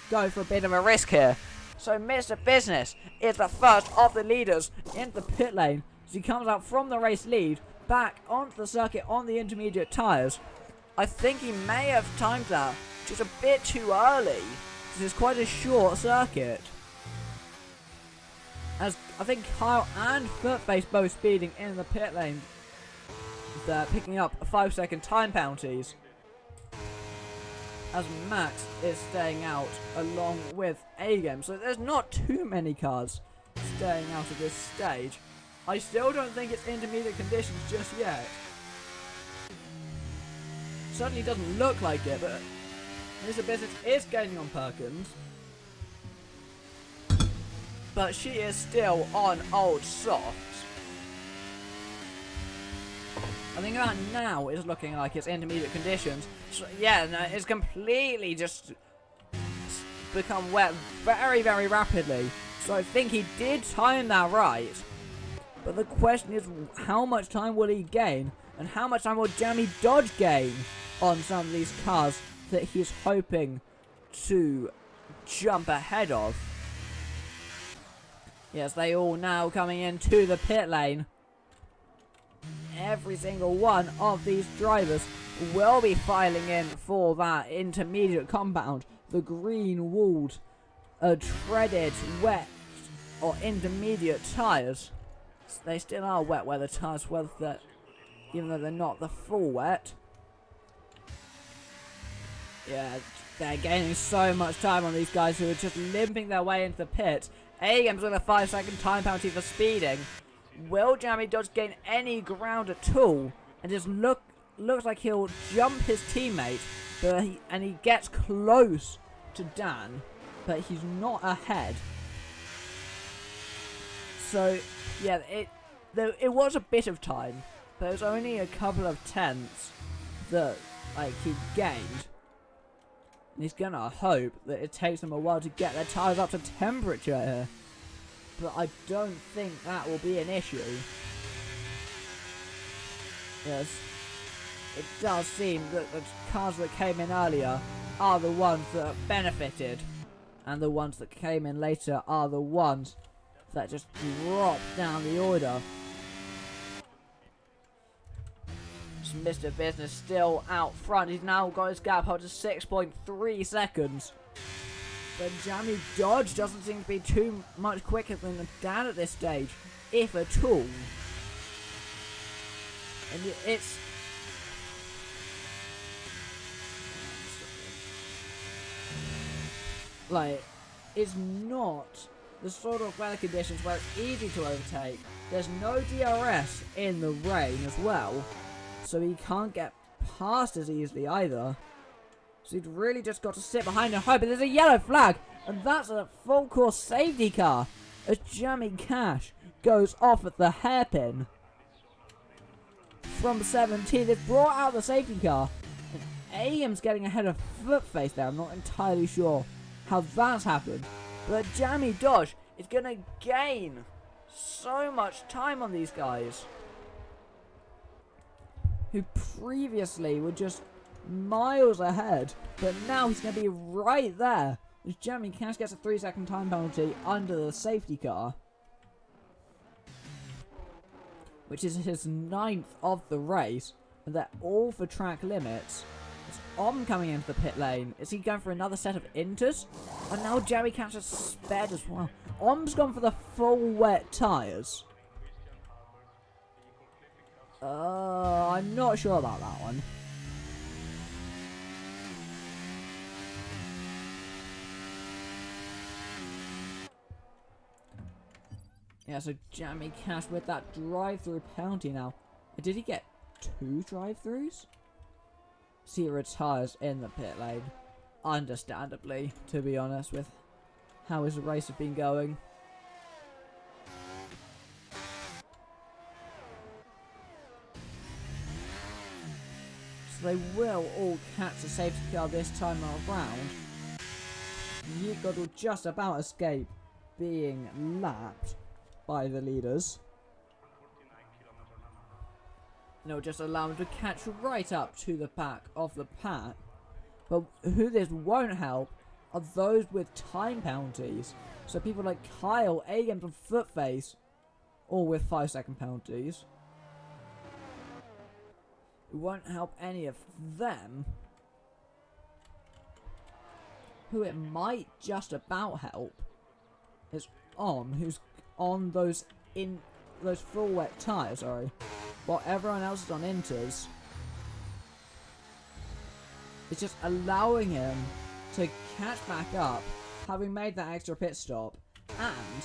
go for a bit of a risk here. So Mr. Business is the first of the leaders in the pit lane. As he comes out from the race lead, back onto the circuit on the intermediate tyres. I think he may have timed that just a bit too early. It's quite a short circuit. As I think Kyle and Footface both speeding in the pit lane. They're picking up 5-second time penalties. as Max is staying out along with A-Game. So there's not too many cars staying out of this stage. I still don't think it's intermediate conditions just yet. Certainly doesn't look like it, but Mr. Business is gaining on Perkins. But she is still on old softs. I think that now is looking like it's intermediate conditions. So, yeah, no, it's completely just become wet very, very rapidly. So I think he did time that right. But the question is, how much time will he gain? And how much time will Jamie Dodge gain on some of these cars that he's hoping to jump ahead of? Yes, they all now coming into the pit lane. Every single one of these drivers will be filing in for that intermediate compound. The green walled, treaded, wet, or intermediate tyres. They still are wet weather tyres, even though they're not the full wet. Yeah, they're gaining so much time on these guys who are just limping their way into the pit. A-Game's with a 5-second time penalty for speeding. Will Jamie Dodge gain any ground at all? And just looks like he'll jump his teammate, but he gets close to Dan, but he's not ahead. So yeah, it was a bit of time, but it was only a couple of tenths that he gained. And he's gonna hope that it takes them a while to get their tyres up to temperature here. But I don't think that will be an issue. Yes, it does seem that the cars that came in earlier are the ones that benefited, and the ones that came in later are the ones that just dropped down the order. Mr. Business still out front. He's now got his gap up to 6.3 seconds. But Jamie Dodge doesn't seem to be too much quicker than Dan at this stage, if at all. And it's... it's not the sort of weather conditions where it's easy to overtake. There's no DRS in the rain as well, so he can't get past as easily either. So he'd really just got to sit behind and hope. But there's a yellow flag, and that's a full course safety car as Jamie Cash goes off at the hairpin. From 17, they've brought out the safety car, and A-Game's getting ahead of Footface there. I'm not entirely sure how that's happened, but Jamie Dodge is going to gain so much time on these guys, who previously were just miles ahead, but now he's going to be right there as Jamie Cash gets a 3-second time penalty under the safety car, which is his 9th of the race, and they're all for track limits. It's coming into the pit lane. Is he going for another set of inters? And now Jamie Cash has sped as well. Om's gone for the full wet tyres. I'm not sure about that one. Yeah, so Jamie Cash with that drive-through penalty now. Did he get 2 drive-throughs? So he retires in the pit lane. Understandably, to be honest, with how his race has been going. So they will all catch the safety car this time around. Yeatgod will just about escape being lapped by the leaders. And it'll just allow him to catch right up to the back of the pack. But who this won't help are those with time penalties. So people like Kyle, A-Games and Footface, all with 5-second penalties. It won't help any of them. Who it might just about help is who's on those full wet tyres, while everyone else is on inters. It's just allowing him to catch back up, having made that extra pit stop, and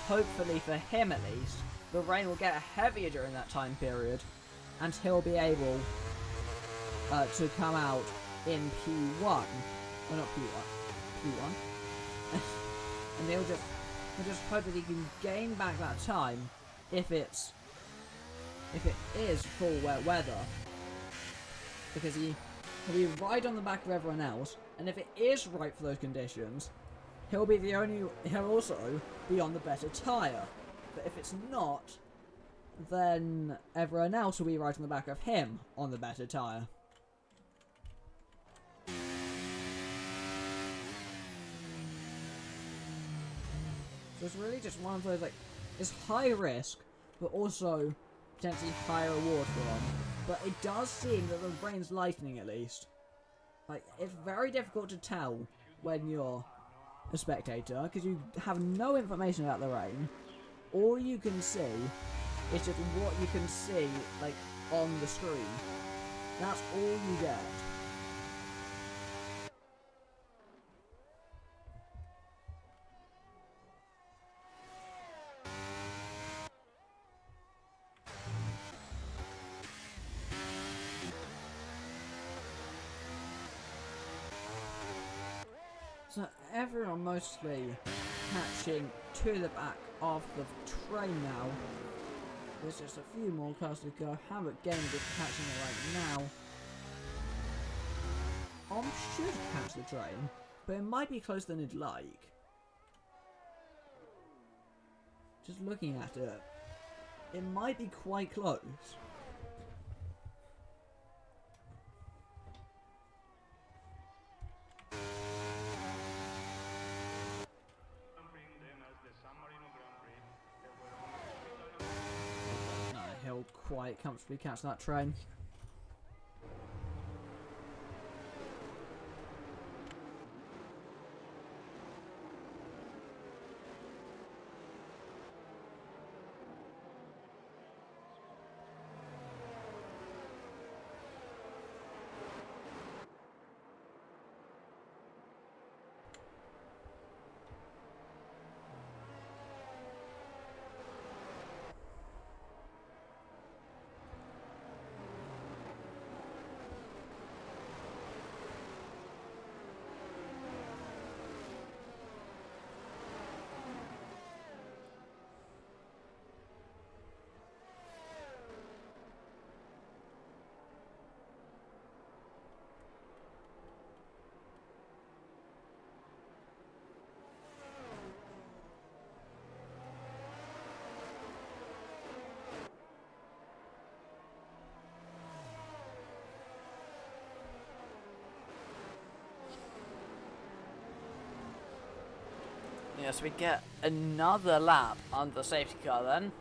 hopefully for him at least, the rain will get heavier during that time period, and he'll be able to come out in P1, or not P1, and he'll just hope that he can gain back that time if it is full wet weather, because he'll be right on the back of everyone else, and if it is right for those conditions, he'll also be on the better tyre. But if it's not, then everyone else will be right on the back of him on the better tyre. So it's really just one of those, like, it's high risk, but also potentially high reward for him. But it does seem that the rain's lightening at least. Like, it's very difficult to tell when you're a spectator, because you have no information about the rain. All you can see is just what you can see, like, on the screen. That's all you get. So everyone mostly catching to the back of the train now. There's just a few more cars to go. Hamlet Game is catching it right now. Should catch the train, but it might be closer than it'd like. Just looking at it, it might be quite close. He'll quite comfortably catch that train. Yes, we get another lap under the safety car then.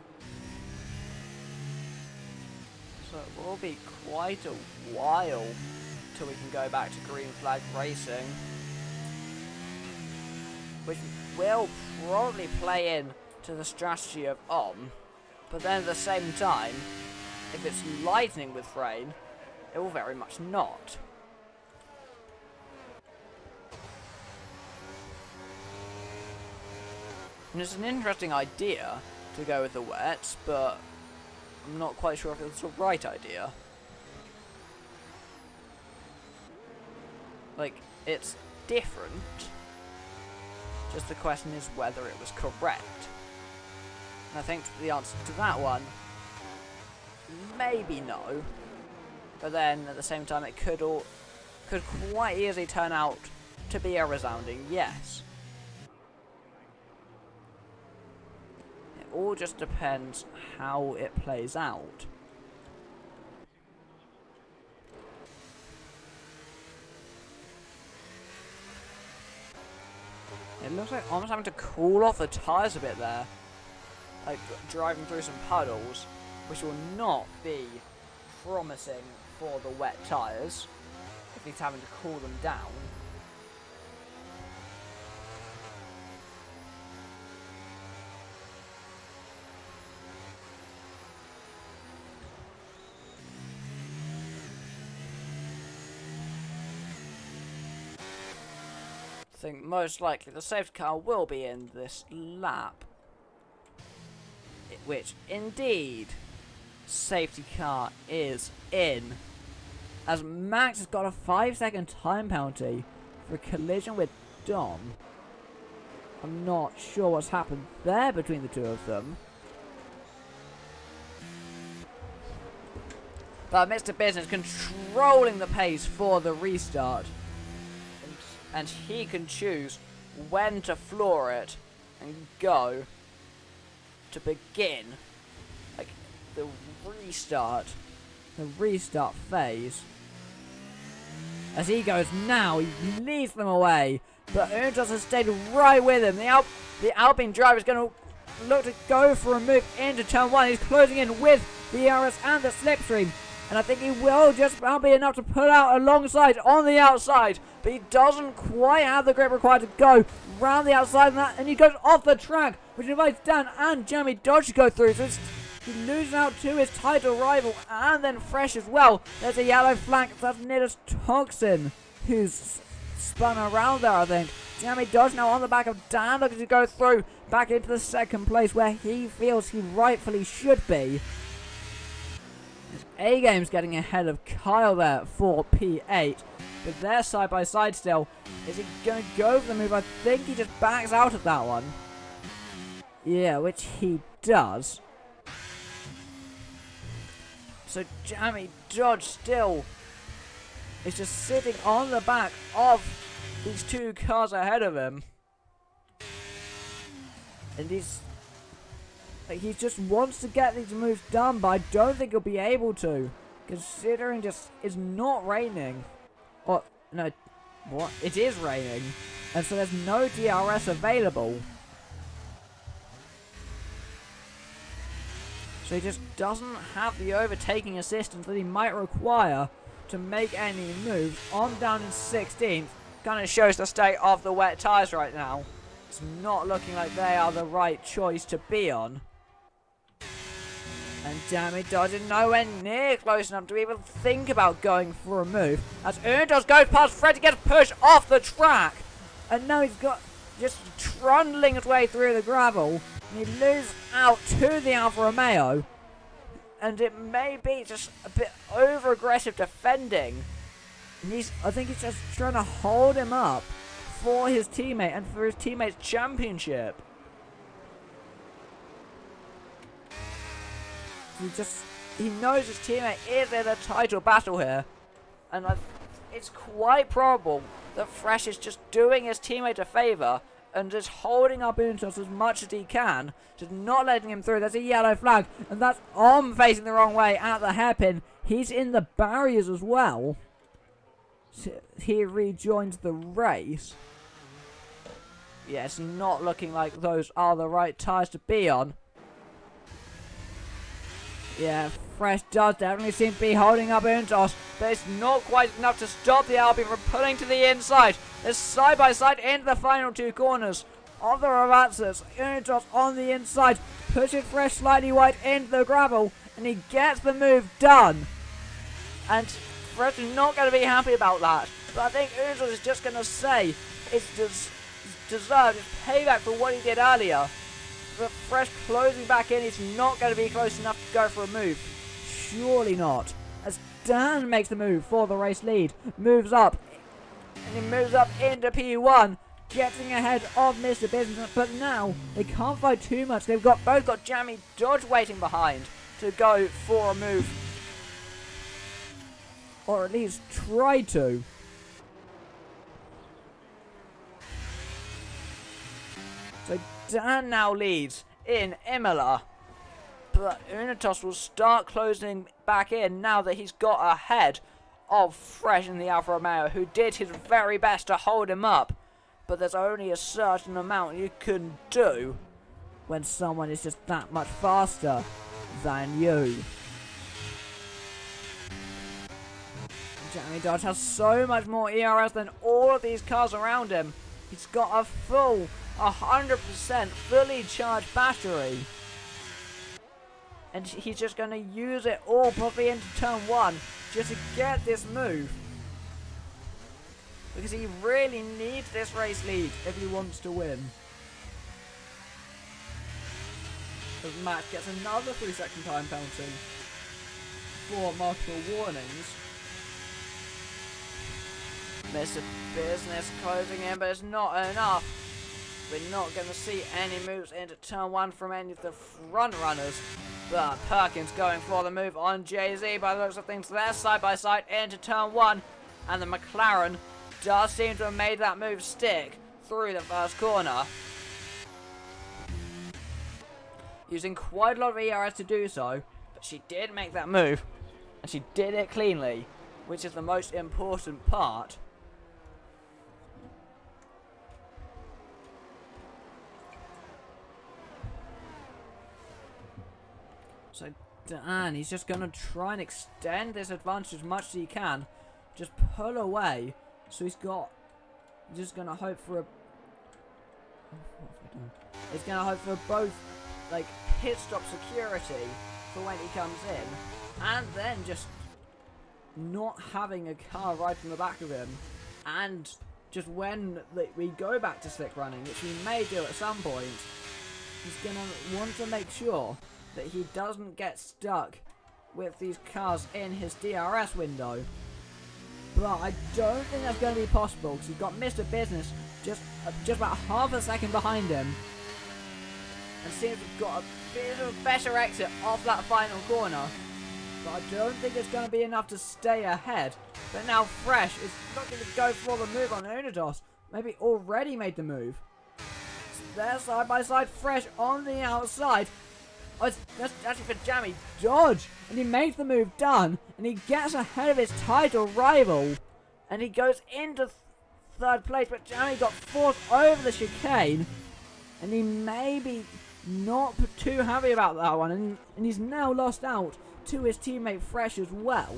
So it will be quite a while till we can go back to green flag racing. Which will probably play in to the strategy of but then at the same time, if it's lightning with rain, it will very much not. And it's an interesting idea to go with the wets, but I'm not quite sure if it's the right idea. Like, it's different. Just the question is whether it was correct. And I think the answer to that one, maybe no. But then at the same time, it could quite easily turn out to be a resounding yes. It all just depends how it plays out. It looks like I'm having to cool off the tyres a bit there. Like driving through some puddles, which will not be promising for the wet tyres if he's having to cool them down. I think most likely the safety car will be in this lap. Which, indeed, safety car is in. As Max has got a 5-second time penalty for a collision with Dom. I'm not sure what's happened there between the two of them. But Mr. Business controlling the pace for the restart. And he can choose when to floor it and go to begin like the restart phase. As he goes now, he leads them away, but Untos has stayed right with him. The Alpine driver is going to look to go for a move into turn 1. He's closing in with the ERS and the slipstream, and I think he will just about be enough to pull out alongside on the outside, but he doesn't quite have the grip required to go round the outside of that, and he goes off the track, which invites Dan and Jeremy Dodge to go through. So he loses out to his title rival, and then Fresh as well. There's a yellow flag. That's Nidus Toxin, who's spun around there, I think. Jeremy Dodge now on the back of Dan, looking to go through back into the second place where he feels he rightfully should be. A-Game's getting ahead of Kyle there for P8, but they're side by side still. Is he going to go for the move? I think he just backs out of that one. Yeah, which he does. So Jeremy Dodge still is just sitting on the back of these two cars ahead of him. And he just wants to get these moves done, but I don't think he'll be able to, considering just it's not raining. Or no, what? It is raining, and so there's no DRS available. So he just doesn't have the overtaking assistance that he might require to make any moves. On down in 16th, kind of shows the state of the wet tyres right now. It's not looking like they are the right choice to be on. And Jeremy Dodge is nowhere near close enough to even think about going for a move. As Untos goes past Fred, he gets pushed off the track. And now he's got just trundling his way through the gravel. And he loses out to the Alfa Romeo. And it may be just a bit over-aggressive defending. And I think he's just trying to hold him up for his teammate and for his teammate's championship. He knows his teammate is in a title battle here. And it's quite probable that Fresh is just doing his teammate a favour and just holding up Untos as much as he can, just not letting him through. There's a yellow flag, and that's facing the wrong way at the hairpin. He's in the barriers as well. So he rejoins the race. Yeah, it's not looking like those are the right tyres to be on. Yeah, Fresh does definitely seem to be holding up Untos, but it's not quite enough to stop the Alpine from pulling to the inside. They're side by side into the final two corners of the Ravazzas. Untos on the inside, pushing Fresh slightly wide into the gravel, and he gets the move done. And Fresh is not going to be happy about that, but I think Untos is just going to say it's deserved, it's payback for what he did earlier. But Fresh closing back in, he's not going to be close enough to go for a move. Surely not. As Dan makes the move for the race lead, moves up, and he moves up into P1, getting ahead of Mr. Business, but now they can't fight too much. They've both got Jeremy Dodge waiting behind to go for a move. Or at least try to. So Dan now leads in Imola, but Untos will start closing back in now that he's got ahead of Fresh in the Alfa Romeo, who did his very best to hold him up, but there's only a certain amount you can do when someone is just that much faster than you. Jeremy Dodge has so much more ERS than all of these cars around him. He's got a full 100% fully charged battery, and he's just going to use it all probably into turn 1 just to get this move. because he really needs this race lead if he wants to win. As Matt gets another 3-second time penalty for multiple warnings. Mr. Business closing in, but it's not enough. We're not going to see any moves into turn 1 from any of the front runners. But Perkins going for the move on Jay-Z by the looks of things. They're side by side into turn 1. And the McLaren does seem to have made that move stick through the first corner. Using quite a lot of ERS to do so. But she did make that move. And she did it cleanly, which is the most important part. So Dan, he's just going to try and extend this advantage as much as he can. Just pull away. So he's just going to hope for a... what have I done? He's going to hope for both, like, pit stop security for when he comes in. And then just not having a car right in the back of him. And just when we go back to slick running, which we may do at some point, he's going to want to make sure that he doesn't get stuck with these cars in his DRS window. But I don't think that's going to be possible because he's got Mr. Business just about half a second behind him. And seems to have got a bit of a better exit off that final corner. But I don't think it's going to be enough to stay ahead. But now Fresh is looking to go for the move on Unidos. Maybe already made the move. So they're side by side, Fresh on the outside. Oh, that's actually for Jamie Dodge. And he makes the move done. And he gets ahead of his title rival. And he goes into third place. But Jamie got forced over the chicane. And he may be not too happy about that one. And he's now lost out to his teammate Fresh as well.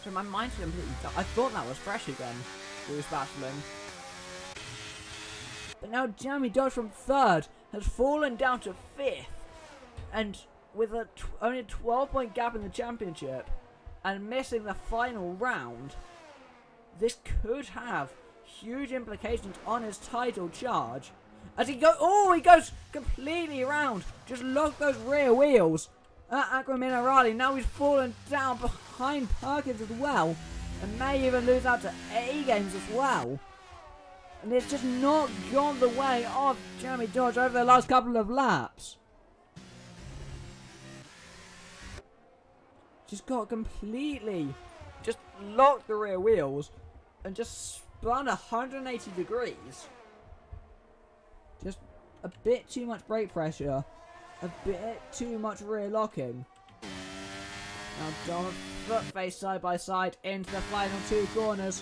So my mind's completely... I thought that was Fresh again, who was battling. But now Jamie Dodge from third has fallen down to 5th. And with only a 12-point gap in the championship and missing the final round, this could have huge implications on his title charge. As he goes completely around. Just lock those rear wheels at Aqua Minerali. Now he's fallen down behind Perkins as well. And may even lose out to A-Games as well. And it's just not gone the way of Jamie Dodge over the last couple of laps. Just got completely... just locked the rear wheels. And just spun 180 degrees. Just a bit too much brake pressure. A bit too much rear locking. Now Dom foot face side by side into the final 2 corners.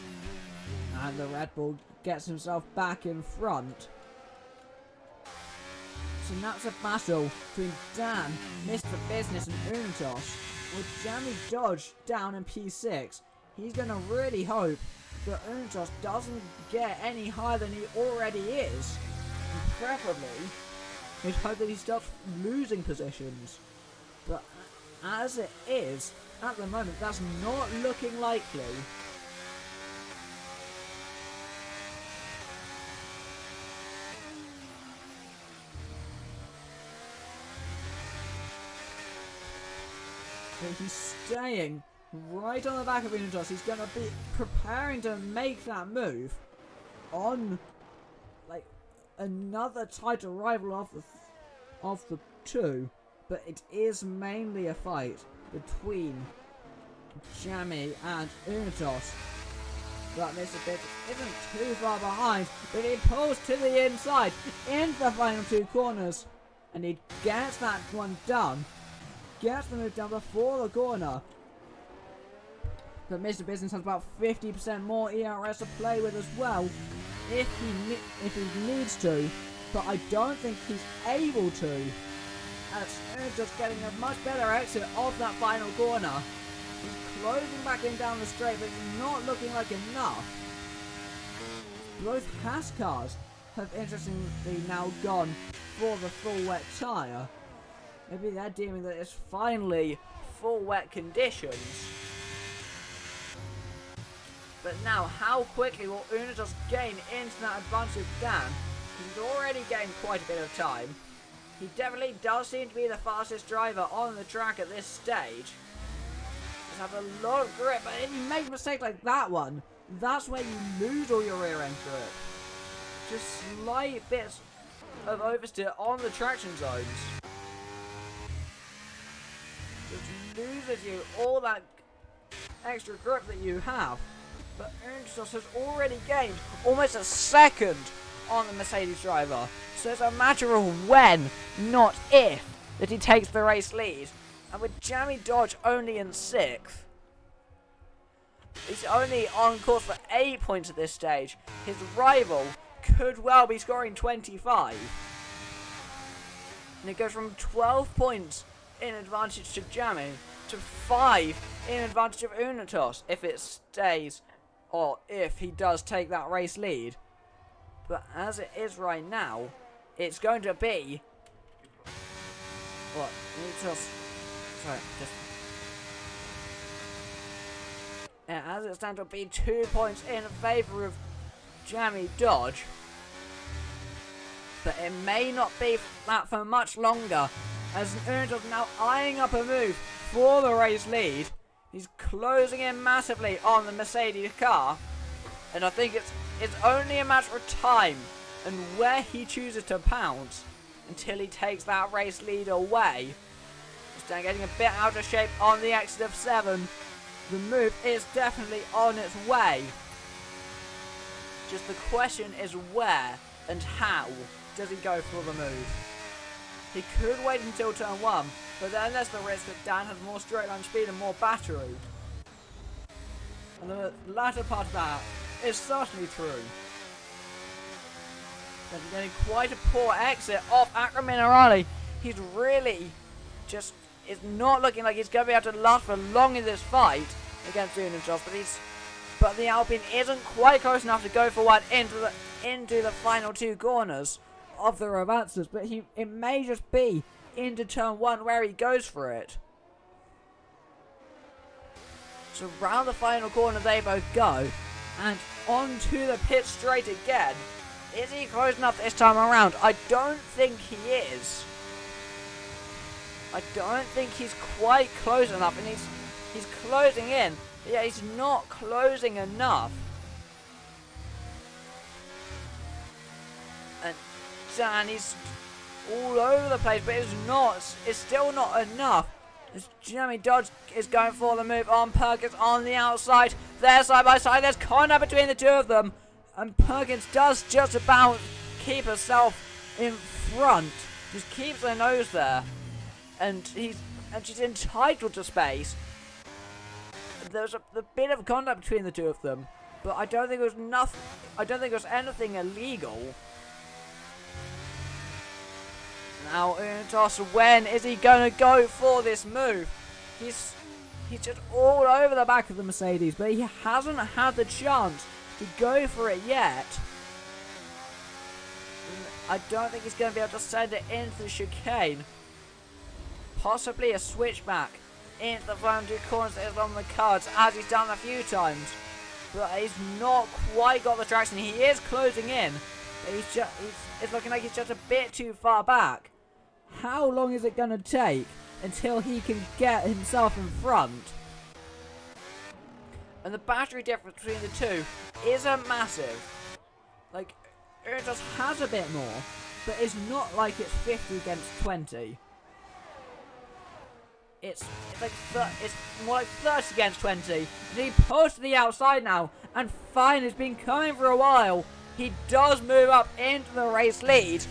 And the Red Bull gets himself back in front. So that's a battle between Dan, Mr. Business and Unitos. With Jamie Dodge down in P6, he's going to really hope that Unitos doesn't get any higher than he already is. And preferably, he'd hope that he stops losing positions. But as it is, at the moment, that's not looking likely. So he's staying right on the back of Unitos. He's going to be preparing to make that move on, like, another title rival of the 2. But it is mainly a fight between Jamie and Unitos. But Mr. Business isn't too far behind, but he pulls to the inside into the final 2 corners. And he gets that one done. Gets the move done before the corner. But Mr. Business has about 50% more ERS to play with as well, if he needs to. But I don't think he's able to. As just getting a much better exit off that final corner. He's closing back in down the straight, but it's not looking like enough. Both Haas cars have interestingly now gone for the full wet tyre. Maybe they're deeming that it's finally full wet conditions. But now, how quickly will Unitos gain into that advantage of Dan? He's already gained quite a bit of time. He definitely does seem to be the fastest driver on the track at this stage. He's had a lot of grip, but if you make a mistake like that one, that's where you lose all your rear end grip. Just slight bits of oversteer on the traction zones just loses you all that extra grip that you have. But Unitos has already gained almost a second on the Mercedes driver. So it's a matter of when, not if, that he takes the race lead. And with Jamie Dodge only in 6th, he's only on course for 8 points at this stage. His rival could well be scoring 25. And it goes from 12 points in advantage to Jamie to 5 in advantage of Unitos if it stays, or if he does take that race lead. But as it is right now, it's going to be what? Unitos. Sorry, just. Yeah, as it stands, it'll be 2 points in favour of Jamie Dodge. But it may not be that for much longer, as Unitos now eyeing up a move for the race lead. He's closing in massively on the Mercedes car, and I think it's only a matter of time and where he chooses to pounce until he takes that race lead away. He's now getting a bit out of shape on the exit of 7. The move is definitely on its way. Just the question is where and how does he go for the move. He could wait until turn 1, but then there's the risk that Dan has more straight line speed and more battery. And the latter part of that is certainly true. But he's getting quite a poor exit off Acro Minerali. He's really just, it's not looking like he's going to be able to last for long in this fight against Unitos, but the Alpine isn't quite close enough to go for one into the final 2 corners of the Romances, but it may just be into turn 1 where he goes for it. So round the final corner they both go, and onto the pit straight again. Is he close enough this time around? I don't think he is. I don't think he's quite close enough, and he's closing in. Yeah, he's not closing enough. And Dan, he's all over the place, but it's still not enough. As Jamie Dodge is going for the move on Perkins on the outside. They're side by side. There's contact between the two of them. And Perkins does just about keep herself in front. Just keeps her nose there. And she's entitled to space. There's a bit of contact between the two of them. But I don't think it was nothing. I don't think it was anything illegal. Now Unitos, when is he going to go for this move? He's just all over the back of the Mercedes, but he hasn't had the chance to go for it yet. I don't think he's going to be able to send it into the chicane. Possibly a switchback into the final 2 corners that is on the cards, as he's done a few times. But he's not quite got the traction. He is closing in, but it's looking like he's just a bit too far back. How long is it going to take until he can get himself in front? And the battery difference between the two isn't massive. Like, Unitos has a bit more, but it's not like it's 50 against 20. It's more like 30 against 20. And he pushed to the outside now, and fine, it's been coming for a while. He does move up into the race lead,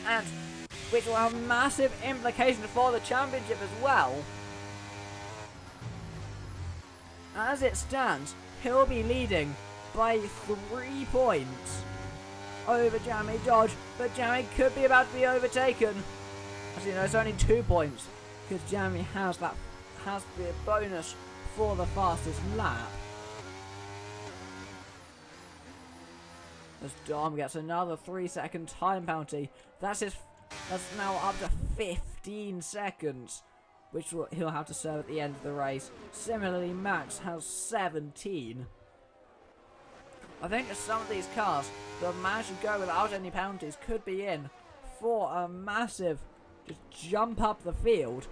and which will have massive implications for the championship as well. As it stands, he'll be leading by 3 points over Jamie Dodge, but Jamie could be about to be overtaken. Actually, no, it's only 2 points, because Jamie has the bonus for the fastest lap. As Dom gets another 3-second time penalty. That's now up to 15 seconds, which he'll have to serve at the end of the race. Similarly, Max has 17. I think some of these cars that have managed to go without any penalties could be in for a massive just jump up the field.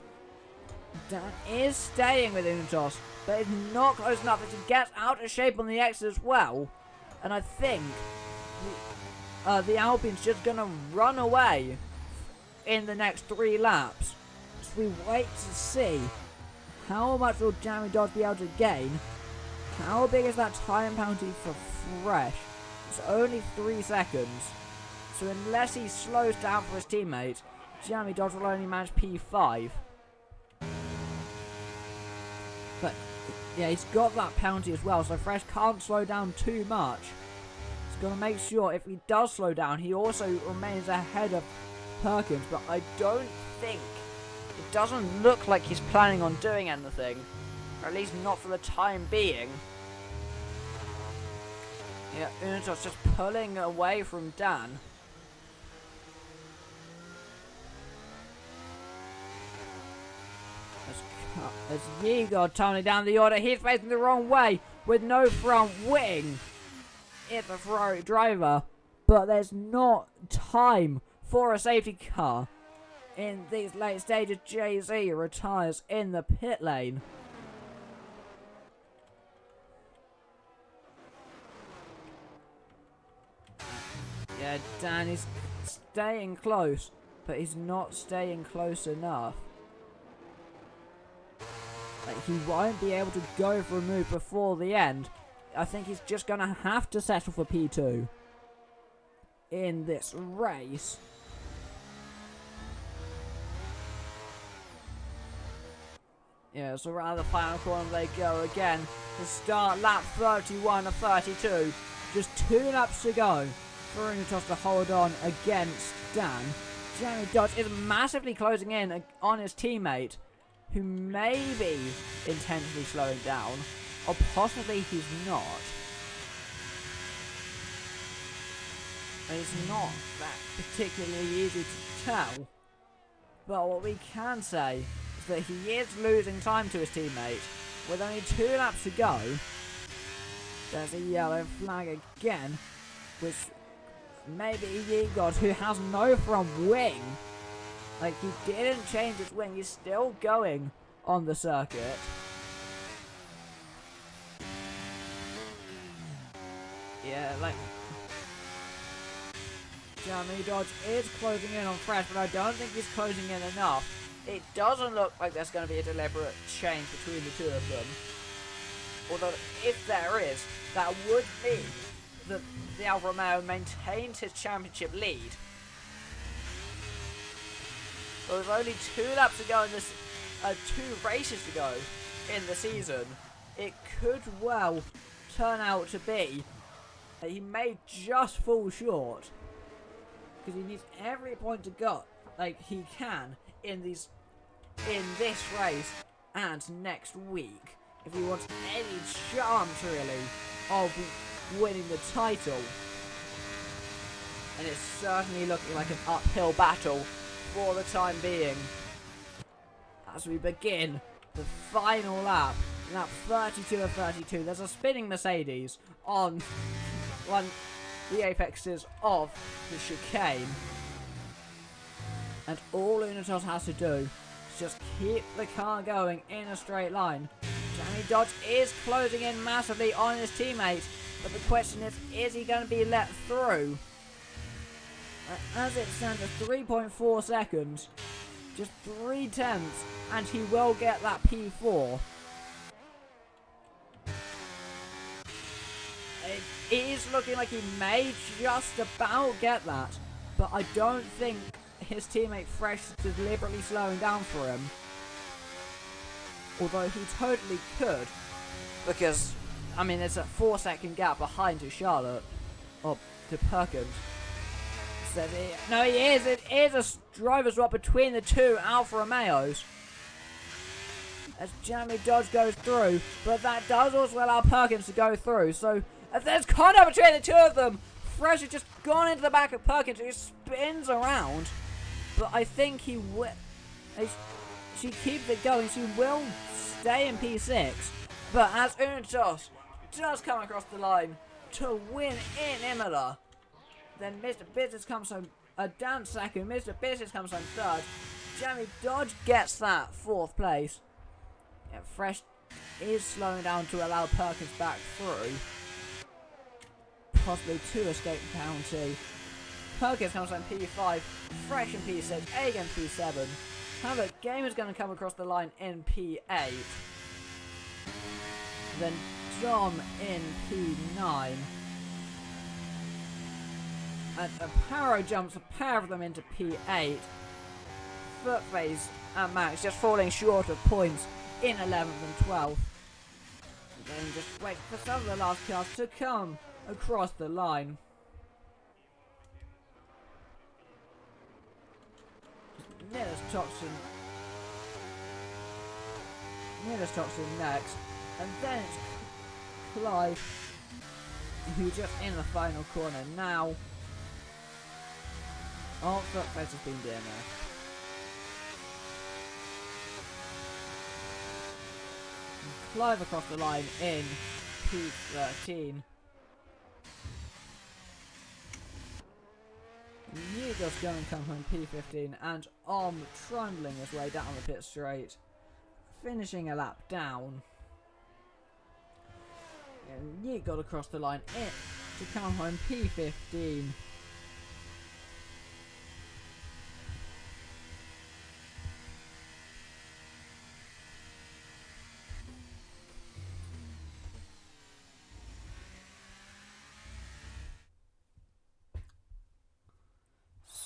Dan is staying with Unitos, but it's not close enough to get out of shape on the exit as well. And I think the Alpine's just going to run away in the next 3 laps. So we wait to see how much will Jamie Dodge be able to gain. How big is that time penalty for Fresh? It's only 3 seconds. So unless he slows down for his teammate, Jamie Dodge will only manage P5. But yeah, he's got that penalty as well, so Fresh can't slow down too much. He's got to make sure if he does slow down, he also remains ahead of Perkins, but I don't think, it doesn't look like he's planning on doing anything, or at least not for the time being. Yeah, Unitos just pulling away from Dan. As Yegor tumbling down the order, he's facing the wrong way with no front wing. It's a Ferrari driver, but there's not time for a safety car. In these late stages, Jay-Z retires in the pit lane. Yeah, Dan is staying close, but he's not staying close enough. Like, he won't be able to go for a move before the end. I think he's just going to have to settle for P2 in this race. Yeah, so around the final corner they go again to start lap 31 of 32. Just 2 laps to go for Unitos to hold on against Dan. Jamie Dodge is massively closing in on his teammate, who may be intentionally slowing down, or possibly he's not. It's not that particularly easy to tell, but what we can say is that he is losing time to his teammate. With only 2 laps to go, there's a yellow flag again, which maybe Yegor, who has no front wing. Like, he didn't change his wing, he's still going on the circuit. Yeah, like, Jamie Dodge is closing in on Fresh, but I don't think he's closing in enough. It doesn't look like there's going to be a deliberate change between the 2 of them. Although, if there is, that would mean that the Alfa Romeo maintains his championship lead. But with only 2 laps to go in this, 2 races to go in the season, it could well turn out to be that he may just fall short, because he needs every point to go, like he can, in this race and next week, if he wants any chance really of winning the title. And it's certainly looking like an uphill battle for the time being. As we begin the final lap, lap 32 of 32, there's a spinning Mercedes on the apexes of the chicane. And all Unitos has to do is just keep the car going in a straight line. Jamie Dodge is closing in massively on his teammate, but the question is he going to be let through? As it stands at 3.4 seconds, just 0.3, and he will get that P4. It is looking like he may just about get that, but I don't think his teammate Fresh is deliberately slowing down for him. Although he totally could, because, I mean, there's a 4-second gap behind to Charlotte, or to Perkins. No, he is. It is a driver swap between the 2 Alfa Romeos. As Jamie Dodge goes through, but that does also allow Perkins to go through. So there's contact between the 2 of them. Fresh has just gone into the back of Perkins, who spins around. But I think he will. She keeps it going. She will stay in P6. But as Unitos does come across the line, to win in Imola. Then Mr. Business comes home down second. Mr. Business comes home third. Jamie Dodge gets that 4th place. Yeah, Fresh is slowing down to allow Perkins back through. Possibly to escape the penalty. Perkins comes on P5, Fresh in P6, Agan P7. However, Game is going to come across the line in P8. Then Dom in P9. And Aparo jumps a pair of them into P8. Footface and Max just falling short of points in 11th and 12th. Then just wait for some of the last cars to come across the line. Nils Toxin next, and then it's Clive, who's just in the final corner now. Oh, Footface has been DNF. Clive across the line in P13. Hugo's going to come home P15 and trundling his way down the pit straight, finishing a lap down. And Yeet got across the line to come home P15.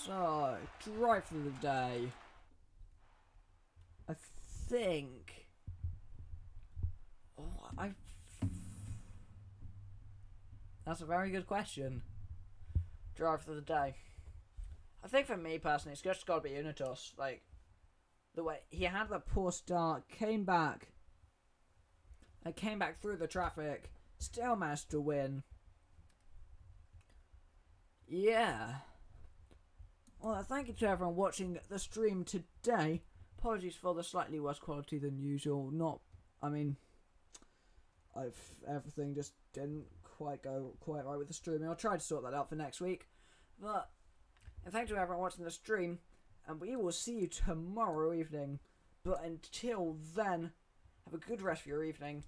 So, drive through the day. I think... That's a very good question. Drive through the day. I think for me personally, it's just got to be Unitos. Like, the way he had that poor start, came back through the traffic, still managed to win. Yeah. Well, thank you to everyone watching the stream today. Apologies for the slightly worse quality than usual. Everything just didn't quite go quite right with the streaming. I'll try to sort that out for next week. And thank you to everyone watching the stream, and we will see you tomorrow evening. But until then, have a good rest of your evening.